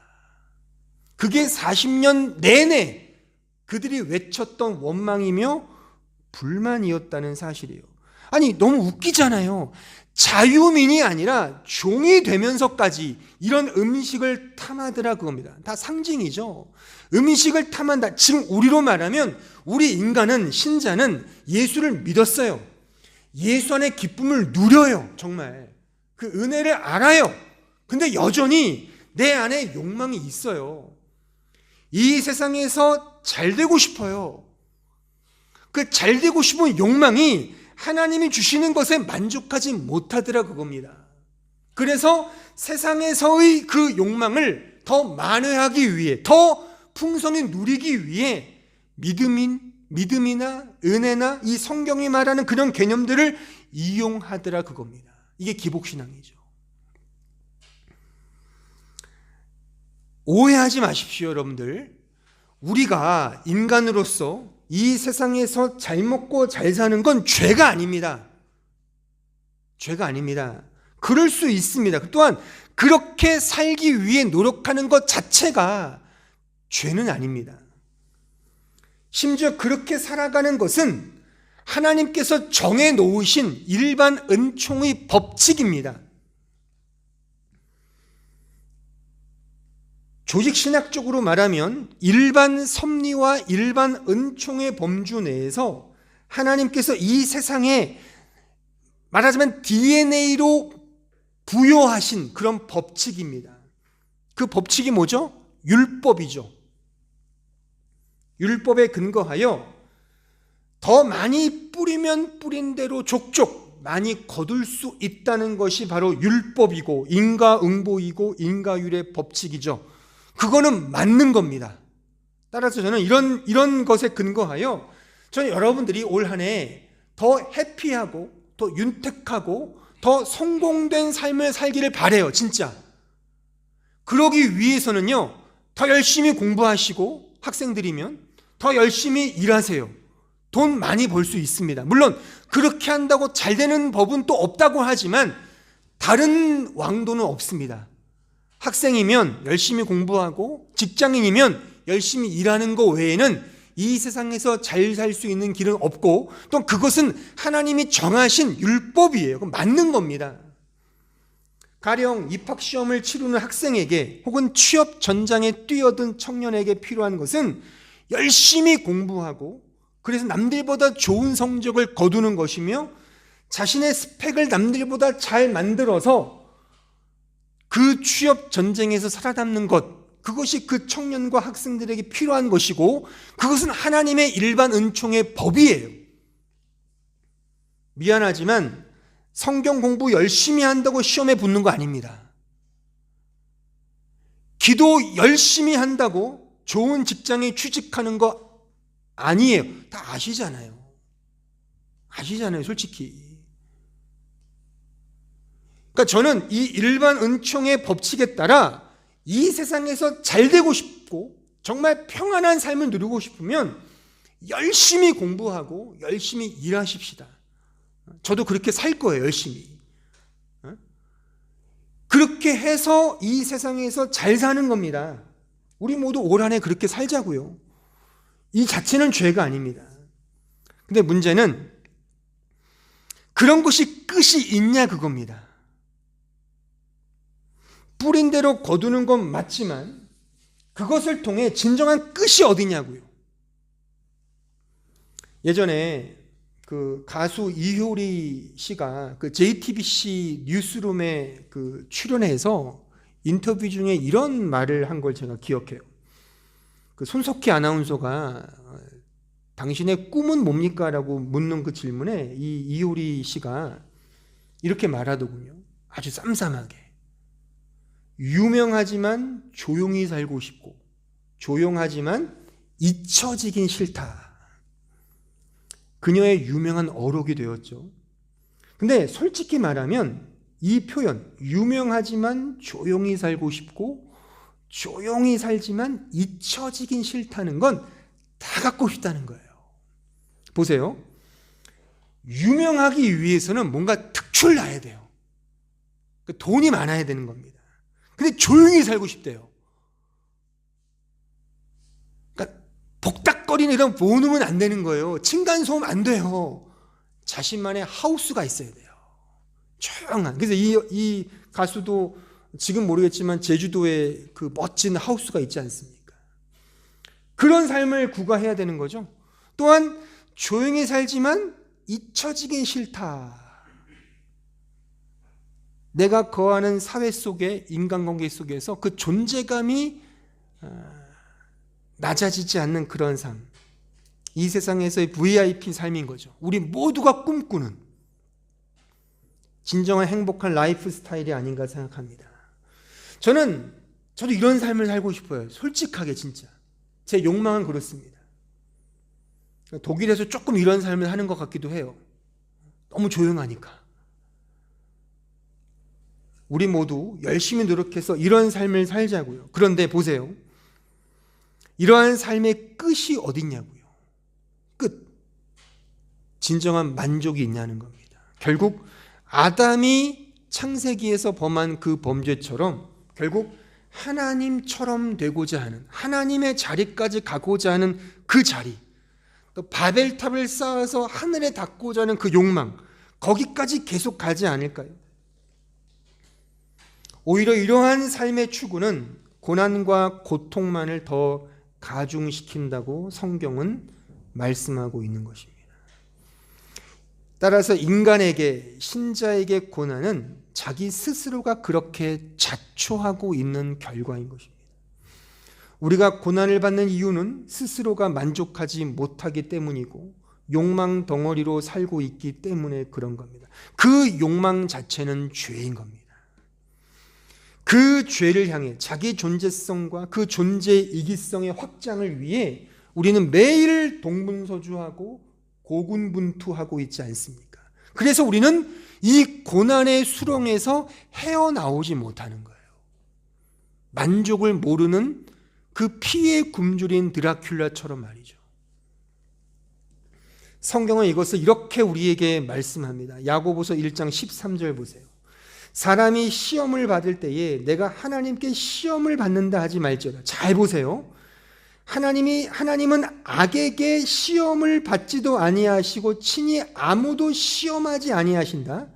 그게 40년 내내 그들이 외쳤던 원망이며 불만이었다는 사실이에요. 아니 너무 웃기잖아요. 자유민이 아니라 종이 되면서까지 이런 음식을 탐하더라 그겁니다. 다 상징이죠. 음식을 탐한다. 지금 우리로 말하면 우리 인간은, 신자는 예수를 믿었어요. 예수 안에 기쁨을 누려요. 정말 그 은혜를 알아요. 근데 여전히 내 안에 욕망이 있어요. 이 세상에서 잘 되고 싶어요. 그 잘 되고 싶은 욕망이 하나님이 주시는 것에 만족하지 못하더라 그겁니다. 그래서 세상에서의 그 욕망을 더 만회하기 위해, 더 풍성히 누리기 위해 믿음이나 은혜나 이 성경이 말하는 그런 개념들을 이용하더라 그겁니다. 이게 기복신앙이죠. 오해하지 마십시오, 여러분들. 우리가 인간으로서 이 세상에서 잘 먹고 잘 사는 건 죄가 아닙니다. 죄가 아닙니다. 그럴 수 있습니다. 또한 그렇게 살기 위해 노력하는 것 자체가 죄는 아닙니다. 심지어 그렇게 살아가는 것은 하나님께서 정해 놓으신 일반 은총의 법칙입니다. 조직신학적으로 말하면 일반 섭리와 일반 은총의 범주 내에서 하나님께서 이 세상에 말하자면 DNA로 부여하신 그런 법칙입니다. 그 법칙이 뭐죠? 율법이죠. 율법에 근거하여 더 많이 뿌리면 뿌린 대로 족족 많이 거둘 수 있다는 것이 바로 율법이고 인과응보이고 인과율의 법칙이죠. 그거는 맞는 겁니다. 따라서 저는 이런 것에 근거하여 저는 여러분들이 올 한 해 더 해피하고 더 윤택하고 더 성공된 삶을 살기를 바라요. 진짜. 그러기 위해서는요, 더 열심히 공부하시고 학생들이면 더 열심히 일하세요. 돈 많이 벌 수 있습니다. 물론 그렇게 한다고 잘 되는 법은 또 없다고 하지만 다른 왕도는 없습니다. 학생이면 열심히 공부하고 직장인이면 열심히 일하는 것 외에는 이 세상에서 잘 살 수 있는 길은 없고 또 그것은 하나님이 정하신 율법이에요. 그건 맞는 겁니다. 가령 입학시험을 치르는 학생에게 혹은 취업 전장에 뛰어든 청년에게 필요한 것은 열심히 공부하고 그래서 남들보다 좋은 성적을 거두는 것이며 자신의 스펙을 남들보다 잘 만들어서 그 취업 전쟁에서 살아남는 것, 그것이 그 청년과 학생들에게 필요한 것이고 그것은 하나님의 일반 은총의 법이에요. 미안하지만 성경 공부 열심히 한다고 시험에 붙는 거 아닙니다. 기도 열심히 한다고 좋은 직장에 취직하는 거 아니에요. 다 아시잖아요. 솔직히. 그러니까 저는 이 일반 은총의 법칙에 따라 이 세상에서 잘 되고 싶고 정말 평안한 삶을 누리고 싶으면 열심히 공부하고 열심히 일하십시다. 저도 그렇게 살 거예요. 열심히. 그렇게 해서 이 세상에서 잘 사는 겁니다. 우리 모두 올 한 해 그렇게 살자고요. 이 자체는 죄가 아닙니다. 근데 문제는 그런 것이 끝이 있냐 그겁니다. 뿌린 대로 거두는 건 맞지만 그것을 통해 진정한 끝이 어디냐고요. 예전에 그 가수 이효리 씨가 그 JTBC 뉴스룸에 그 출연해서 인터뷰 중에 이런 말을 한 걸 제가 기억해요. 그 손석희 아나운서가 당신의 꿈은 뭡니까? 라고 묻는 그 질문에 이 이효리 씨가 이렇게 말하더군요. 아주 쌈쌈하게. 유명하지만 조용히 살고 싶고 조용하지만 잊혀지긴 싫다. 그녀의 유명한 어록이 되었죠. 근데 솔직히 말하면 이 표현, 유명하지만 조용히 살고 싶고 조용히 살지만 잊혀지긴 싫다는 건 다 갖고 싶다는 거예요. 보세요. 유명하기 위해서는 뭔가 특출을 나야 돼요. 돈이 많아야 되는 겁니다. 근데 조용히 살고 싶대요. 그러니까 복닥거리는 이런 모으면 안 되는 거예요. 층간소음 안 돼요. 자신만의 하우스가 있어야 돼요. 조용한. 그래서 이 가수도 지금 모르겠지만 제주도에 그 멋진 하우스가 있지 않습니까? 그런 삶을 구가해야 되는 거죠. 또한 조용히 살지만 잊혀지긴 싫다. 내가 거하는 사회 속에, 인간관계 속에서 그 존재감이 낮아지지 않는 그런 삶. 이 세상에서의 VIP 삶인 거죠. 우리 모두가 꿈꾸는 진정한 행복한 라이프 스타일이 아닌가 생각합니다. 저도 이런 삶을 살고 싶어요. 솔직하게 진짜. 제 욕망은 그렇습니다. 독일에서 조금 이런 삶을 하는 것 같기도 해요. 너무 조용하니까. 우리 모두 열심히 노력해서 이런 삶을 살자고요. 그런데 보세요. 이러한 삶의 끝이 어딨냐고요. 끝. 진정한 만족이 있냐는 겁니다. 결국 아담이 창세기에서 범한 그 범죄처럼 결국 하나님처럼 되고자 하는, 하나님의 자리까지 가고자 하는 그 자리, 또 바벨탑을 쌓아서 하늘에 닿고자 하는 그 욕망, 거기까지 계속 가지 않을까요? 오히려 이러한 삶의 추구는 고난과 고통만을 더 가중시킨다고 성경은 말씀하고 있는 것입니다. 따라서 인간에게, 신자에게 고난은 자기 스스로가 그렇게 자초하고 있는 결과인 것입니다. 우리가 고난을 받는 이유는 스스로가 만족하지 못하기 때문이고 욕망 덩어리로 살고 있기 때문에 그런 겁니다. 그 욕망 자체는 죄인 겁니다. 그 죄를 향해 자기 존재성과 그 존재의 이기성의 확장을 위해 우리는 매일 동분서주하고 고군분투하고 있지 않습니까? 그래서 우리는 이 고난의 수렁에서 헤어나오지 못하는 거예요. 만족을 모르는 그 피에 굶주린 드라큘라처럼 말이죠. 성경은 이것을 이렇게 우리에게 말씀합니다. 야고보서 1장 13절 보세요. 사람이 시험을 받을 때에 내가 하나님께 시험을 받는다 하지 말지어다. 잘 보세요. 하나님은 악에게 시험을 받지도 아니하시고 친히 아무도 시험하지 아니하신다.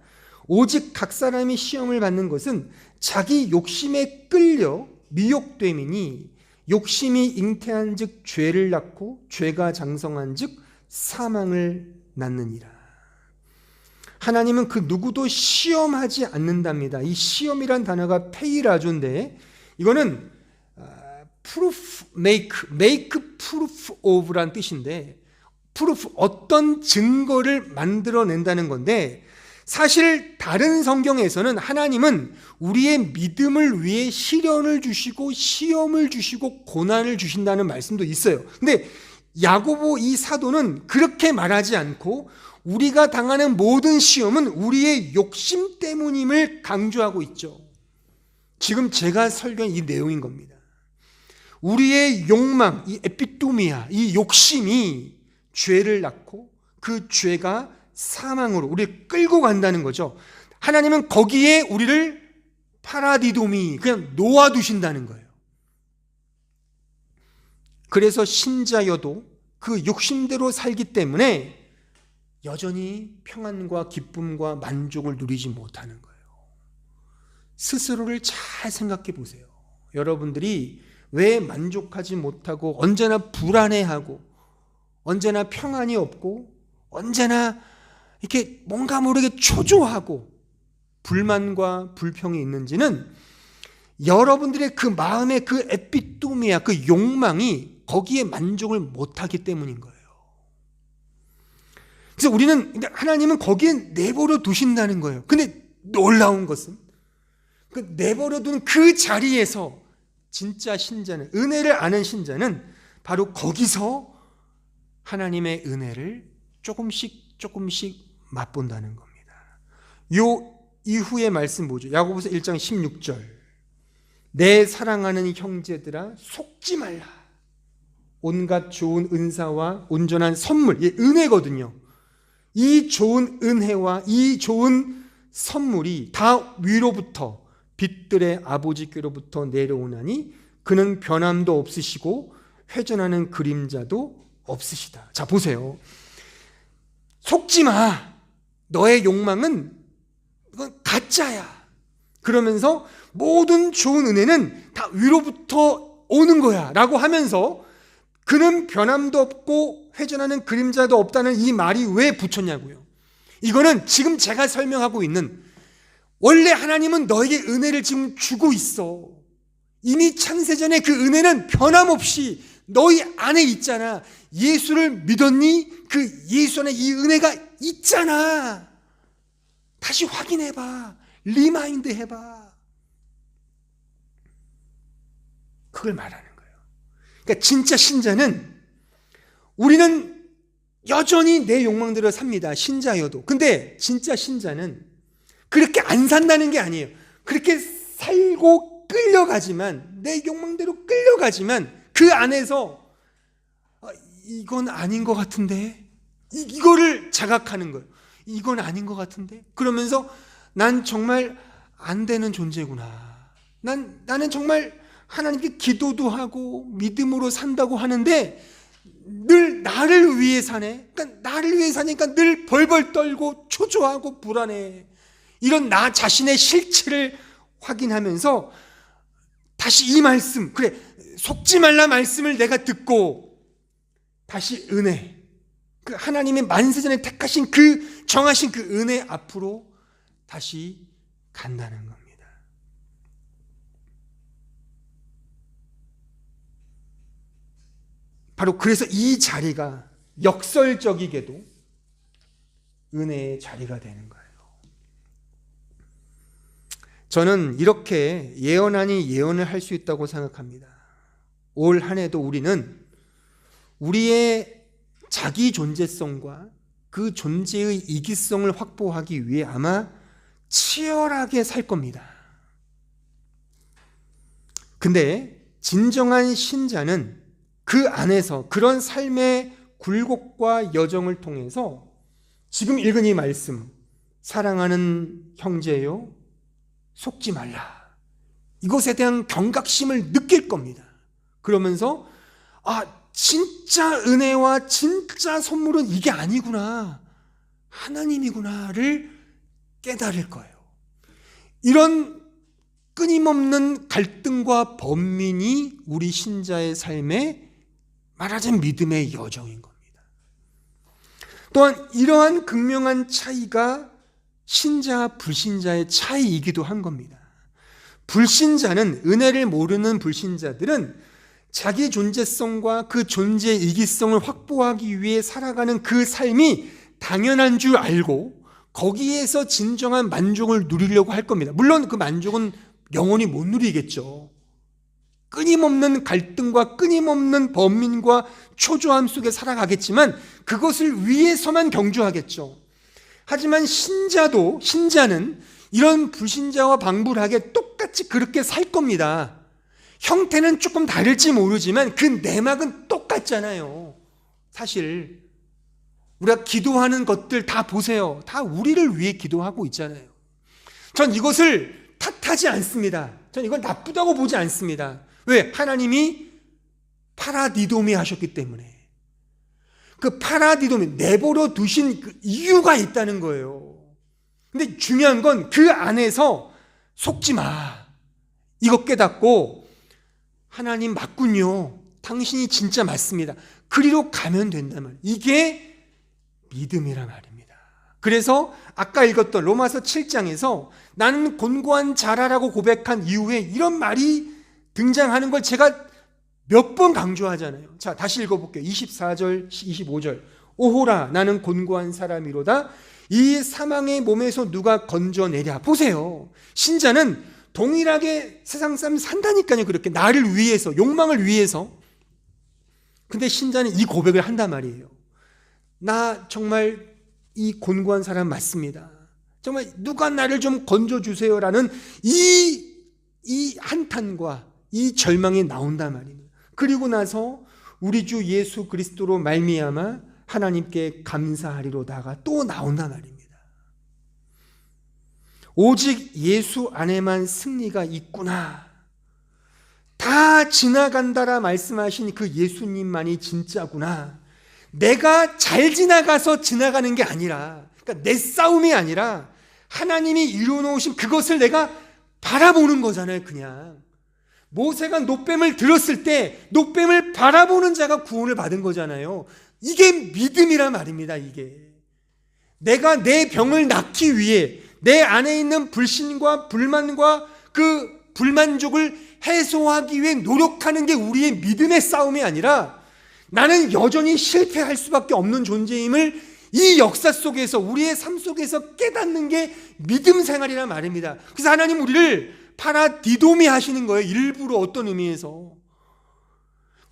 오직 각 사람이 시험을 받는 것은 자기 욕심에 끌려 미혹됨이니 욕심이 잉태한즉 죄를 낳고 죄가 장성한즉 사망을 낳느니라. 하나님은 그 누구도 시험하지 않는답니다. 이 시험이란 단어가 페이라조인데 이거는 proof, make proof of란 뜻인데 proof, 어떤 증거를 만들어낸다는 건데 사실 다른 성경에서는 하나님은 우리의 믿음을 위해 시련을 주시고 시험을 주시고 고난을 주신다는 말씀도 있어요. 근데 야고보 이 사도는 그렇게 말하지 않고 우리가 당하는 모든 시험은 우리의 욕심 때문임을 강조하고 있죠. 지금 제가 설교한 이 내용인 겁니다. 우리의 욕망, 이 에피토미아, 이 욕심이 죄를 낳고 그 죄가 사망으로 우리를 끌고 간다는 거죠. 하나님은 거기에 우리를 파라디도미, 그냥 놓아두신다는 거예요. 그래서 신자여도 그 욕심대로 살기 때문에 여전히 평안과 기쁨과 만족을 누리지 못하는 거예요. 스스로를 잘 생각해 보세요. 여러분들이 왜 만족하지 못하고 언제나 불안해하고 언제나 평안이 없고 언제나 이렇게 뭔가 모르게 초조하고 불만과 불평이 있는지는 여러분들의 그 마음의 그 에피토미아, 그 욕망이 거기에 만족을 못하기 때문인 거예요. 그래서 하나님은 거기에 내버려 두신다는 거예요. 근데 놀라운 것은 그 내버려 둔 그 자리에서 진짜 신자는, 은혜를 아는 신자는 바로 거기서 하나님의 은혜를 조금씩 맛본다는 겁니다. 요 이후의 말씀 뭐죠? 야고보서 1장 16절. 내 사랑하는 형제들아 속지 말라. 온갖 좋은 은사와 온전한 선물, 이게 은혜거든요. 이 좋은 은혜와 이 좋은 선물이 다 위로부터 빛들의 아버지께로부터 내려오나니 그는 변함도 없으시고 회전하는 그림자도 없으시다. 자, 보세요. 속지 마. 너의 욕망은 이건 가짜야. 그러면서 모든 좋은 은혜는 다 위로부터 오는 거야 라고 하면서 그는 변함도 없고 회전하는 그림자도 없다는 이 말이 왜 붙였냐고요. 이거는 지금 제가 설명하고 있는, 원래 하나님은 너에게 은혜를 지금 주고 있어. 이미 창세전에 그 은혜는 변함없이 너희 안에 있잖아. 예수를 믿었니? 그 예수 안에 이 은혜가 있잖아. 다시 확인해봐. 리마인드 해봐. 그걸 말하는 거예요. 그러니까 진짜 신자는, 우리는 여전히 내 욕망대로 삽니다. 신자여도. 근데 진짜 신자는 그렇게 안 산다는 게 아니에요. 그렇게 살고 끌려가지만, 내 욕망대로 끌려가지만 그 안에서 이건 아닌 것 같은데, 이거를 자각하는 거예요. 이건 아닌 것 같은데. 그러면서 난 정말 안 되는 존재구나. 나는 정말 하나님께 기도도 하고 믿음으로 산다고 하는데 늘 나를 위해 사네. 그러니까 나를 위해 사니까 늘 벌벌 떨고 초조하고 불안해. 이런 나 자신의 실체를 확인하면서 다시 이 말씀, 그래, 속지 말라 말씀을 내가 듣고 다시 은혜, 그 하나님의 만세전에 택하신 그 정하신 그 은혜 앞으로 다시 간다는 겁니다. 바로 그래서 이 자리가 역설적이게도 은혜의 자리가 되는 거예요. 저는 이렇게 예언 아닌 예언을 할 수 있다고 생각합니다. 올 한 해도 우리는 우리의 자기 존재성과 그 존재의 이기성을 확보하기 위해 아마 치열하게 살 겁니다. 근데 진정한 신자는 그 안에서 그런 삶의 굴곡과 여정을 통해서 지금 읽은 이 말씀, 사랑하는 형제요 속지 말라, 이것에 대한 경각심을 느낄 겁니다. 그러면서 진짜 은혜와 진짜 선물은 이게 아니구나, 하나님이구나를 깨달을 거예요. 이런 끊임없는 갈등과 번민이 우리 신자의 삶의 말하자면 믿음의 여정인 겁니다. 또한 이러한 극명한 차이가 신자와 불신자의 차이이기도 한 겁니다. 불신자는, 은혜를 모르는 불신자들은 자기 존재성과 그 존재의 이기성을 확보하기 위해 살아가는 그 삶이 당연한 줄 알고 거기에서 진정한 만족을 누리려고 할 겁니다. 물론 그 만족은 영원히 못 누리겠죠. 끊임없는 갈등과 끊임없는 번민과 초조함 속에 살아가겠지만 그것을 위해서만 경주하겠죠. 하지만 신자는 이런 불신자와 방불하게 똑같이 그렇게 살 겁니다. 형태는 조금 다를지 모르지만 그 내막은 똑같잖아요. 사실 우리가 기도하는 것들 다 보세요. 다 우리를 위해 기도하고 있잖아요. 전 이것을 탓하지 않습니다. 전 이걸 나쁘다고 보지 않습니다. 왜? 하나님이 파라디도미 하셨기 때문에 그 파라디도미 내버려 두신 그 이유가 있다는 거예요. 근데 중요한 건 그 안에서 속지 마. 이거 깨닫고 하나님 맞군요. 당신이 진짜 맞습니다. 그리로 가면 된단 말이에요. 이게 믿음이란 말입니다. 그래서 아까 읽었던 로마서 7장에서 나는 곤고한 자라라고 고백한 이후에 이런 말이 등장하는 걸 제가 몇 번 강조하잖아요. 자, 다시 읽어볼게요. 24절, 25절. 오호라, 나는 곤고한 사람이로다. 이 사망의 몸에서 누가 건져내랴. 보세요. 신자는 동일하게 세상 사람 산다니까요. 그렇게 나를 위해서, 욕망을 위해서. 근데 신자는 이 고백을 한단 말이에요. 나 정말 이 곤고한 사람 맞습니다. 정말 누가 나를 좀 건져주세요 라는 이 한탄과 이 절망이 나온단 말입니다. 그리고 나서 우리 주 예수 그리스도로 말미암아 하나님께 감사하리로다가 또 나온단 말입니다. 오직 예수 안에만 승리가 있구나. 다 지나간다라 말씀하신 그 예수님만이 진짜구나. 내가 잘 지나가서 지나가는 게 아니라, 그러니까 내 싸움이 아니라 하나님이 이루어놓으신 그것을 내가 바라보는 거잖아요. 그냥 모세가 놋뱀을 들었을 때 놋뱀을 바라보는 자가 구원을 받은 거잖아요. 이게 믿음이란 말입니다. 이게 내가 내 병을 낫기 위해 내 안에 있는 불신과 불만과 그 불만족을 해소하기 위해 노력하는 게 우리의 믿음의 싸움이 아니라 나는 여전히 실패할 수밖에 없는 존재임을 이 역사 속에서 우리의 삶 속에서 깨닫는 게 믿음 생활이란 말입니다. 그래서 하나님 우리를 파라디도미 하시는 거예요. 일부러 어떤 의미에서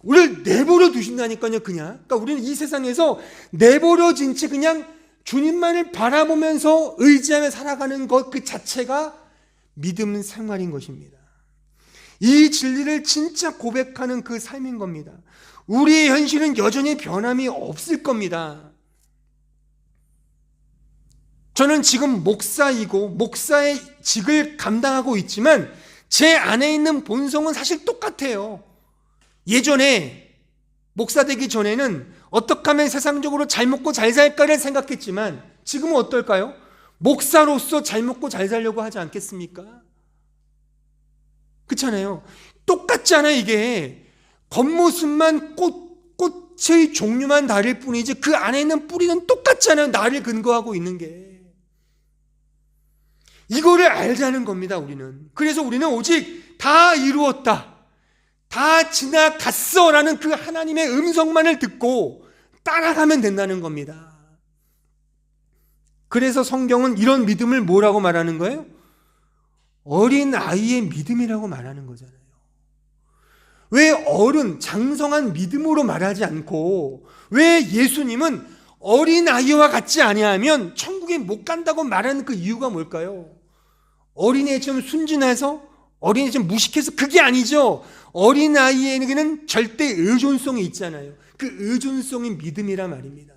우리를 내버려 두신다니까요. 그러니까 우리는 이 세상에서 내버려진 채 그냥 주님만을 바라보면서 의지하며 살아가는 것 그 자체가 믿음 생활인 것입니다. 이 진리를 진짜 고백하는 그 삶인 겁니다. 우리의 현실은 여전히 변함이 없을 겁니다. 저는 지금 목사이고 목사의 직을 감당하고 있지만 제 안에 있는 본성은 사실 똑같아요. 예전에 목사 되기 전에는 어떻게 하면 세상적으로 잘 먹고 잘 살까를 생각했지만 지금은 어떨까요? 목사로서 잘 먹고 잘 살려고 하지 않겠습니까? 그렇잖아요. 똑같잖아요. 이게 겉모습만 꽃의 종류만 다를 뿐이지 그 안에 있는 뿌리는 똑같잖아요. 나를 근거하고 있는 게. 이거를 알자는 겁니다. 우리는. 그래서 우리는 오직 다 이루었다, 다 지나갔어 라는 그 하나님의 음성만을 듣고 따라가면 된다는 겁니다. 그래서 성경은 이런 믿음을 뭐라고 말하는 거예요? 어린 아이의 믿음이라고 말하는 거잖아요. 왜 어른 장성한 믿음으로 말하지 않고 왜 예수님은 어린 아이와 같지 아니하면 천국에 못 간다고 말하는 그 이유가 뭘까요? 어린애처럼 순진해서 어린애처럼 무식해서 그게 아니죠. 어린아이에게는 절대 의존성이 있잖아요. 그 의존성이 믿음이란 말입니다.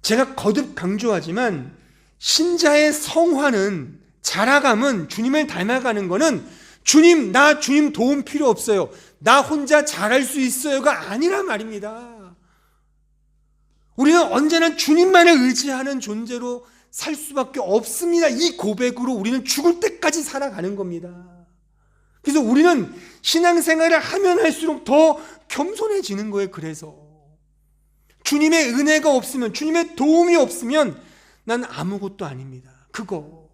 제가 거듭 강조하지만 신자의 성화는, 자라감은, 주님을 닮아가는 거는 주님, 나 주님 도움 필요 없어요, 나 혼자 잘할 수 있어요가 아니란 말입니다. 우리는 언제나 주님만을 의지하는 존재로 살 수밖에 없습니다. 이 고백으로 우리는 죽을 때까지 살아가는 겁니다. 그래서 우리는 신앙생활을 하면 할수록 더 겸손해지는 거예요. 그래서 주님의 은혜가 없으면, 주님의 도움이 없으면 난 아무것도 아닙니다. 그거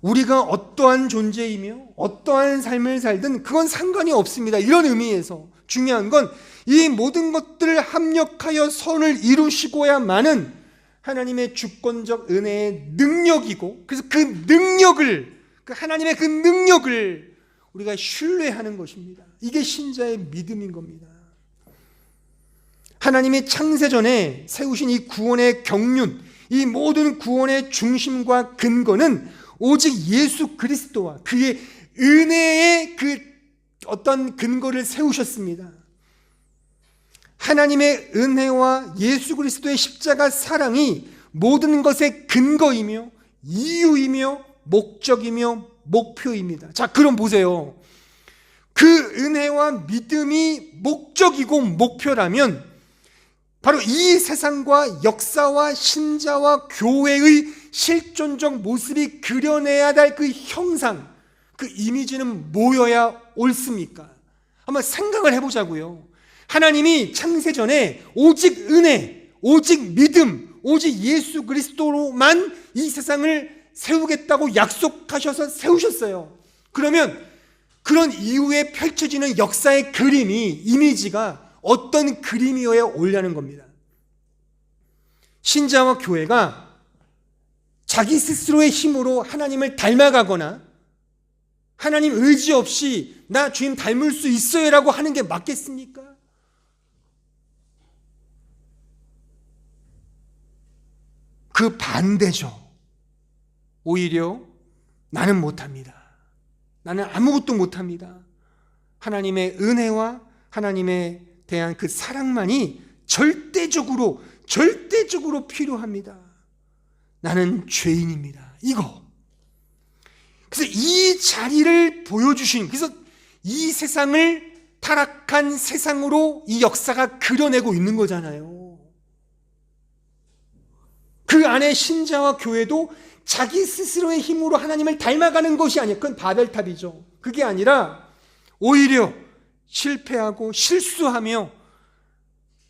우리가 어떠한 존재이며 어떠한 삶을 살든 그건 상관이 없습니다. 이런 의미에서 중요한 건 이 모든 것들을 합력하여 선을 이루시고야만은 하나님의 주권적 은혜의 능력이고, 그래서 그 능력을, 그 하나님의 그 능력을 우리가 신뢰하는 것입니다. 이게 신자의 믿음인 겁니다. 하나님이 창세전에 세우신 이 구원의 경륜, 이 모든 구원의 중심과 근거는 오직 예수 그리스도와 그의 은혜의 그 어떤 근거를 세우셨습니다. 하나님의 은혜와 예수 그리스도의 십자가 사랑이 모든 것의 근거이며 이유이며 목적이며 목표입니다. 자, 그럼 보세요. 그 은혜와 믿음이 목적이고 목표라면 바로 이 세상과 역사와 신자와 교회의 실존적 모습이 그려내야 될 그 형상, 그 이미지는 뭐여야 옳습니까? 한번 생각을 해보자고요. 하나님이 창세전에 오직 은혜, 오직 믿음, 오직 예수 그리스도로만 이 세상을 세우겠다고 약속하셔서 세우셨어요. 그러면 그런 이후에 펼쳐지는 역사의 그림이, 이미지가 어떤 그림이어야 옳냐는 겁니다. 신자와 교회가 자기 스스로의 힘으로 하나님을 닮아가거나 하나님 의지 없이 나 주님 닮을 수 있어요 라고 하는 게 맞겠습니까? 그 반대죠. 오히려 나는 못합니다. 나는 아무것도 못합니다. 하나님의 은혜와 하나님에 대한 그 사랑만이 절대적으로 필요합니다. 나는 죄인입니다. 이거. 그래서 이 자리를 보여주신, 그래서 이 세상을 타락한 세상으로 이 역사가 그려내고 있는 거잖아요. 그 안에 신자와 교회도 자기 스스로의 힘으로 하나님을 닮아가는 것이 아니에요. 그건 바벨탑이죠. 그게 아니라 오히려 실패하고 실수하며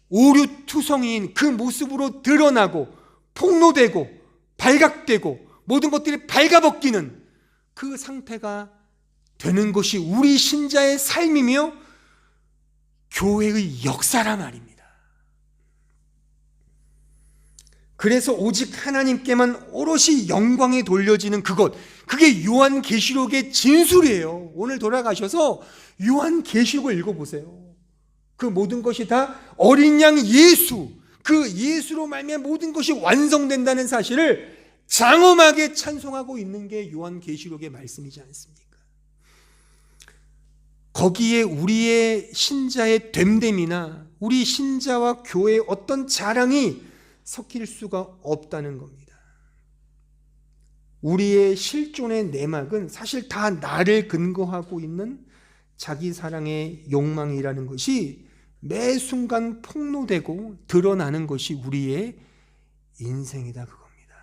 오류투성이인 그 모습으로 드러나고 폭로되고 발각되고 모든 것들이 발가벗기는 그 상태가 되는 것이 우리 신자의 삶이며 교회의 역사란 말입니다. 그래서 오직 하나님께만 오롯이 영광이 돌려지는 그것, 그게 요한계시록의 진술이에요. 오늘 돌아가셔서 요한계시록을 읽어보세요. 그 모든 것이 다 어린 양 예수, 그 예수로 말미암아 모든 것이 완성된다는 사실을 장엄하게 찬송하고 있는 게 요한계시록의 말씀이지 않습니까? 거기에 우리의 신자의 됨됨이나 우리 신자와 교회의 어떤 자랑이 섞일 수가 없다는 겁니다. 우리의 실존의 내막은 사실 다 나를 근거하고 있는 자기 사랑의 욕망이라는 것이 매 순간 폭로되고 드러나는 것이 우리의 인생이다, 그겁니다.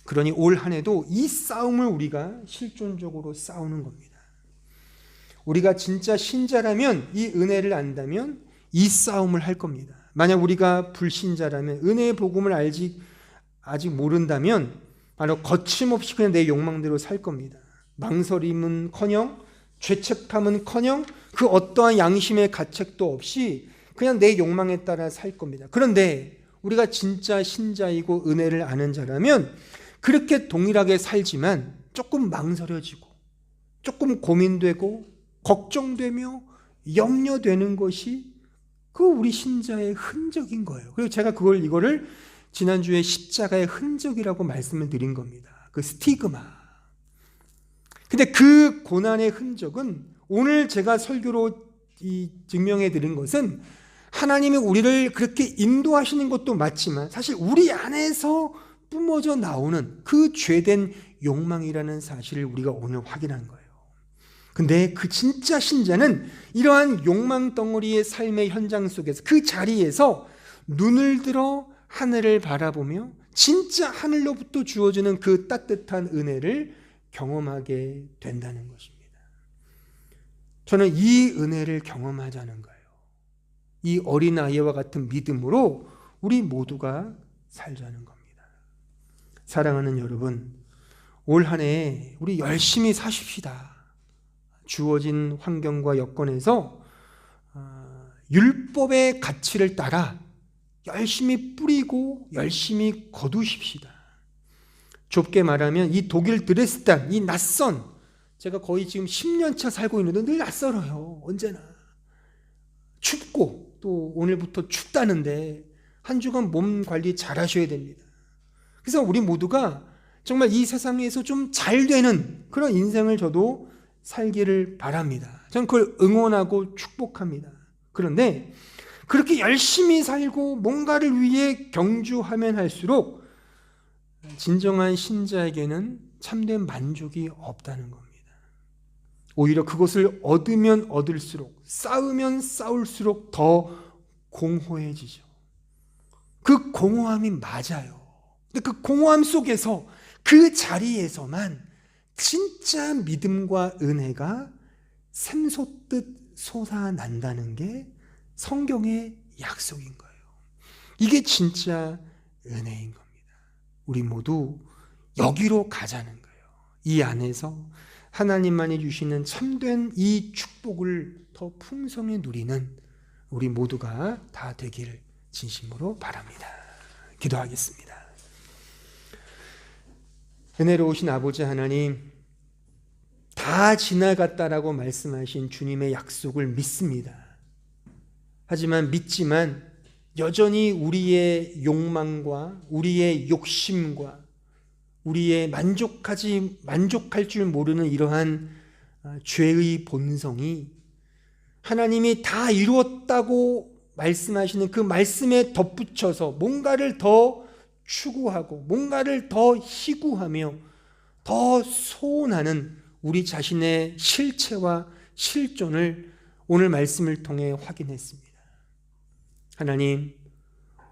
그러니 올 한 해도 이 싸움을 우리가 실존적으로 싸우는 겁니다. 우리가 진짜 신자라면, 이 은혜를 안다면 이 싸움을 할 겁니다. 만약 우리가 불신자라면, 은혜의 복음을 아직 모른다면 바로 거침없이 그냥 내 욕망대로 살 겁니다. 망설임은커녕, 죄책함은커녕, 그 어떠한 양심의 가책도 없이 그냥 내 욕망에 따라 살 겁니다. 그런데 우리가 진짜 신자이고 은혜를 아는 자라면 그렇게 동일하게 살지만 조금 망설여지고 조금 고민되고 걱정되며 염려되는 것이 그 우리 신자의 흔적인 거예요. 그리고 제가 이거를 지난주에 십자가의 흔적이라고 말씀을 드린 겁니다. 그 스티그마. 근데 그 고난의 흔적은 오늘 제가 설교로 증명해 드린 것은 하나님이 우리를 그렇게 인도하시는 것도 맞지만 사실 우리 안에서 뿜어져 나오는 그 죄된 욕망이라는 사실을 우리가 오늘 확인한 거예요. 근데 그 진짜 신자는 이러한 욕망 덩어리의 삶의 현장 속에서 그 자리에서 눈을 들어 하늘을 바라보며 진짜 하늘로부터 주어지는 그 따뜻한 은혜를 경험하게 된다는 것입니다. 저는 이 은혜를 경험하자는 거예요. 이 어린아이와 같은 믿음으로 우리 모두가 살자는 겁니다. 사랑하는 여러분, 올 한 해 우리 열심히 사십시다. 주어진 환경과 여건에서 율법의 가치를 따라 열심히 뿌리고 열심히 거두십시다. 좁게 말하면 이 독일 드레스덴, 이 낯선, 제가 거의 지금 10년 차 살고 있는데 늘 낯설어요. 언제나 춥고 또 오늘부터 춥다는데 한 주간 몸 관리 잘 하셔야 됩니다. 그래서 우리 모두가 정말 이 세상에서 좀 잘 되는 그런 인생을 저도 살기를 바랍니다. 저는 그걸 응원하고 축복합니다. 그런데 그렇게 열심히 살고 뭔가를 위해 경주하면 할수록 진정한 신자에게는 참된 만족이 없다는 겁니다. 오히려 그것을 얻으면 얻을수록, 쌓으면 쌓을수록 더 공허해지죠. 그 공허함이 맞아요. 근데 그 공허함 속에서, 그 자리에서만 진짜 믿음과 은혜가 샘솟듯 솟아난다는 게 성경의 약속인 거예요. 이게 진짜 은혜인 겁니다. 우리 모두 여기로 가자는 거예요. 이 안에서 하나님만이 주시는 참된 이 축복을 더 풍성히 누리는 우리 모두가 다 되길 진심으로 바랍니다. 기도하겠습니다. 은혜로우신 아버지 하나님, 다 지나갔다라고 말씀하신 주님의 약속을 믿습니다. 하지만 믿지만 여전히 우리의 욕망과 우리의 욕심과 우리의 만족할 줄 모르는 이러한 죄의 본성이 하나님이 다 이루었다고 말씀하시는 그 말씀에 덧붙여서 뭔가를 더 추구하고 뭔가를 더 희구하며 더 소원하는 우리 자신의 실체와 실존을 오늘 말씀을 통해 확인했습니다. 하나님,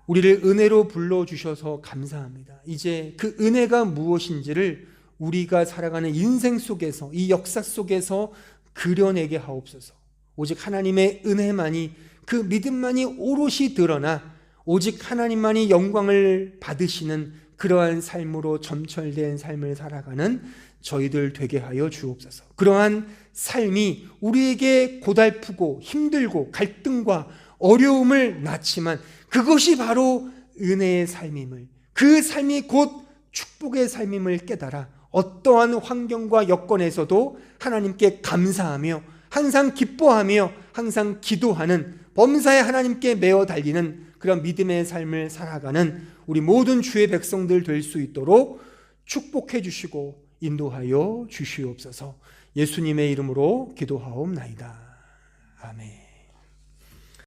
우리를 은혜로 불러주셔서 감사합니다. 이제 그 은혜가 무엇인지를 우리가 살아가는 인생 속에서, 이 역사 속에서 그려내게 하옵소서. 오직 하나님의 은혜만이, 그 믿음만이 오롯이 드러나 오직 하나님만이 영광을 받으시는 그러한 삶으로 점철된 삶을 살아가는 저희들 되게 하여 주옵소서. 그러한 삶이 우리에게 고달프고 힘들고 갈등과 어려움을 낳지만 그것이 바로 은혜의 삶임을, 그 삶이 곧 축복의 삶임을 깨달아 어떠한 환경과 여건에서도 하나님께 감사하며 항상 기뻐하며 항상 기도하는 범사에 하나님께 매어 달리는 그런 믿음의 삶을 살아가는 우리 모든 주의 백성들 될 수 있도록 축복해 주시고 인도하여 주시옵소서. 예수님의 이름으로 기도하옵나이다. 아멘.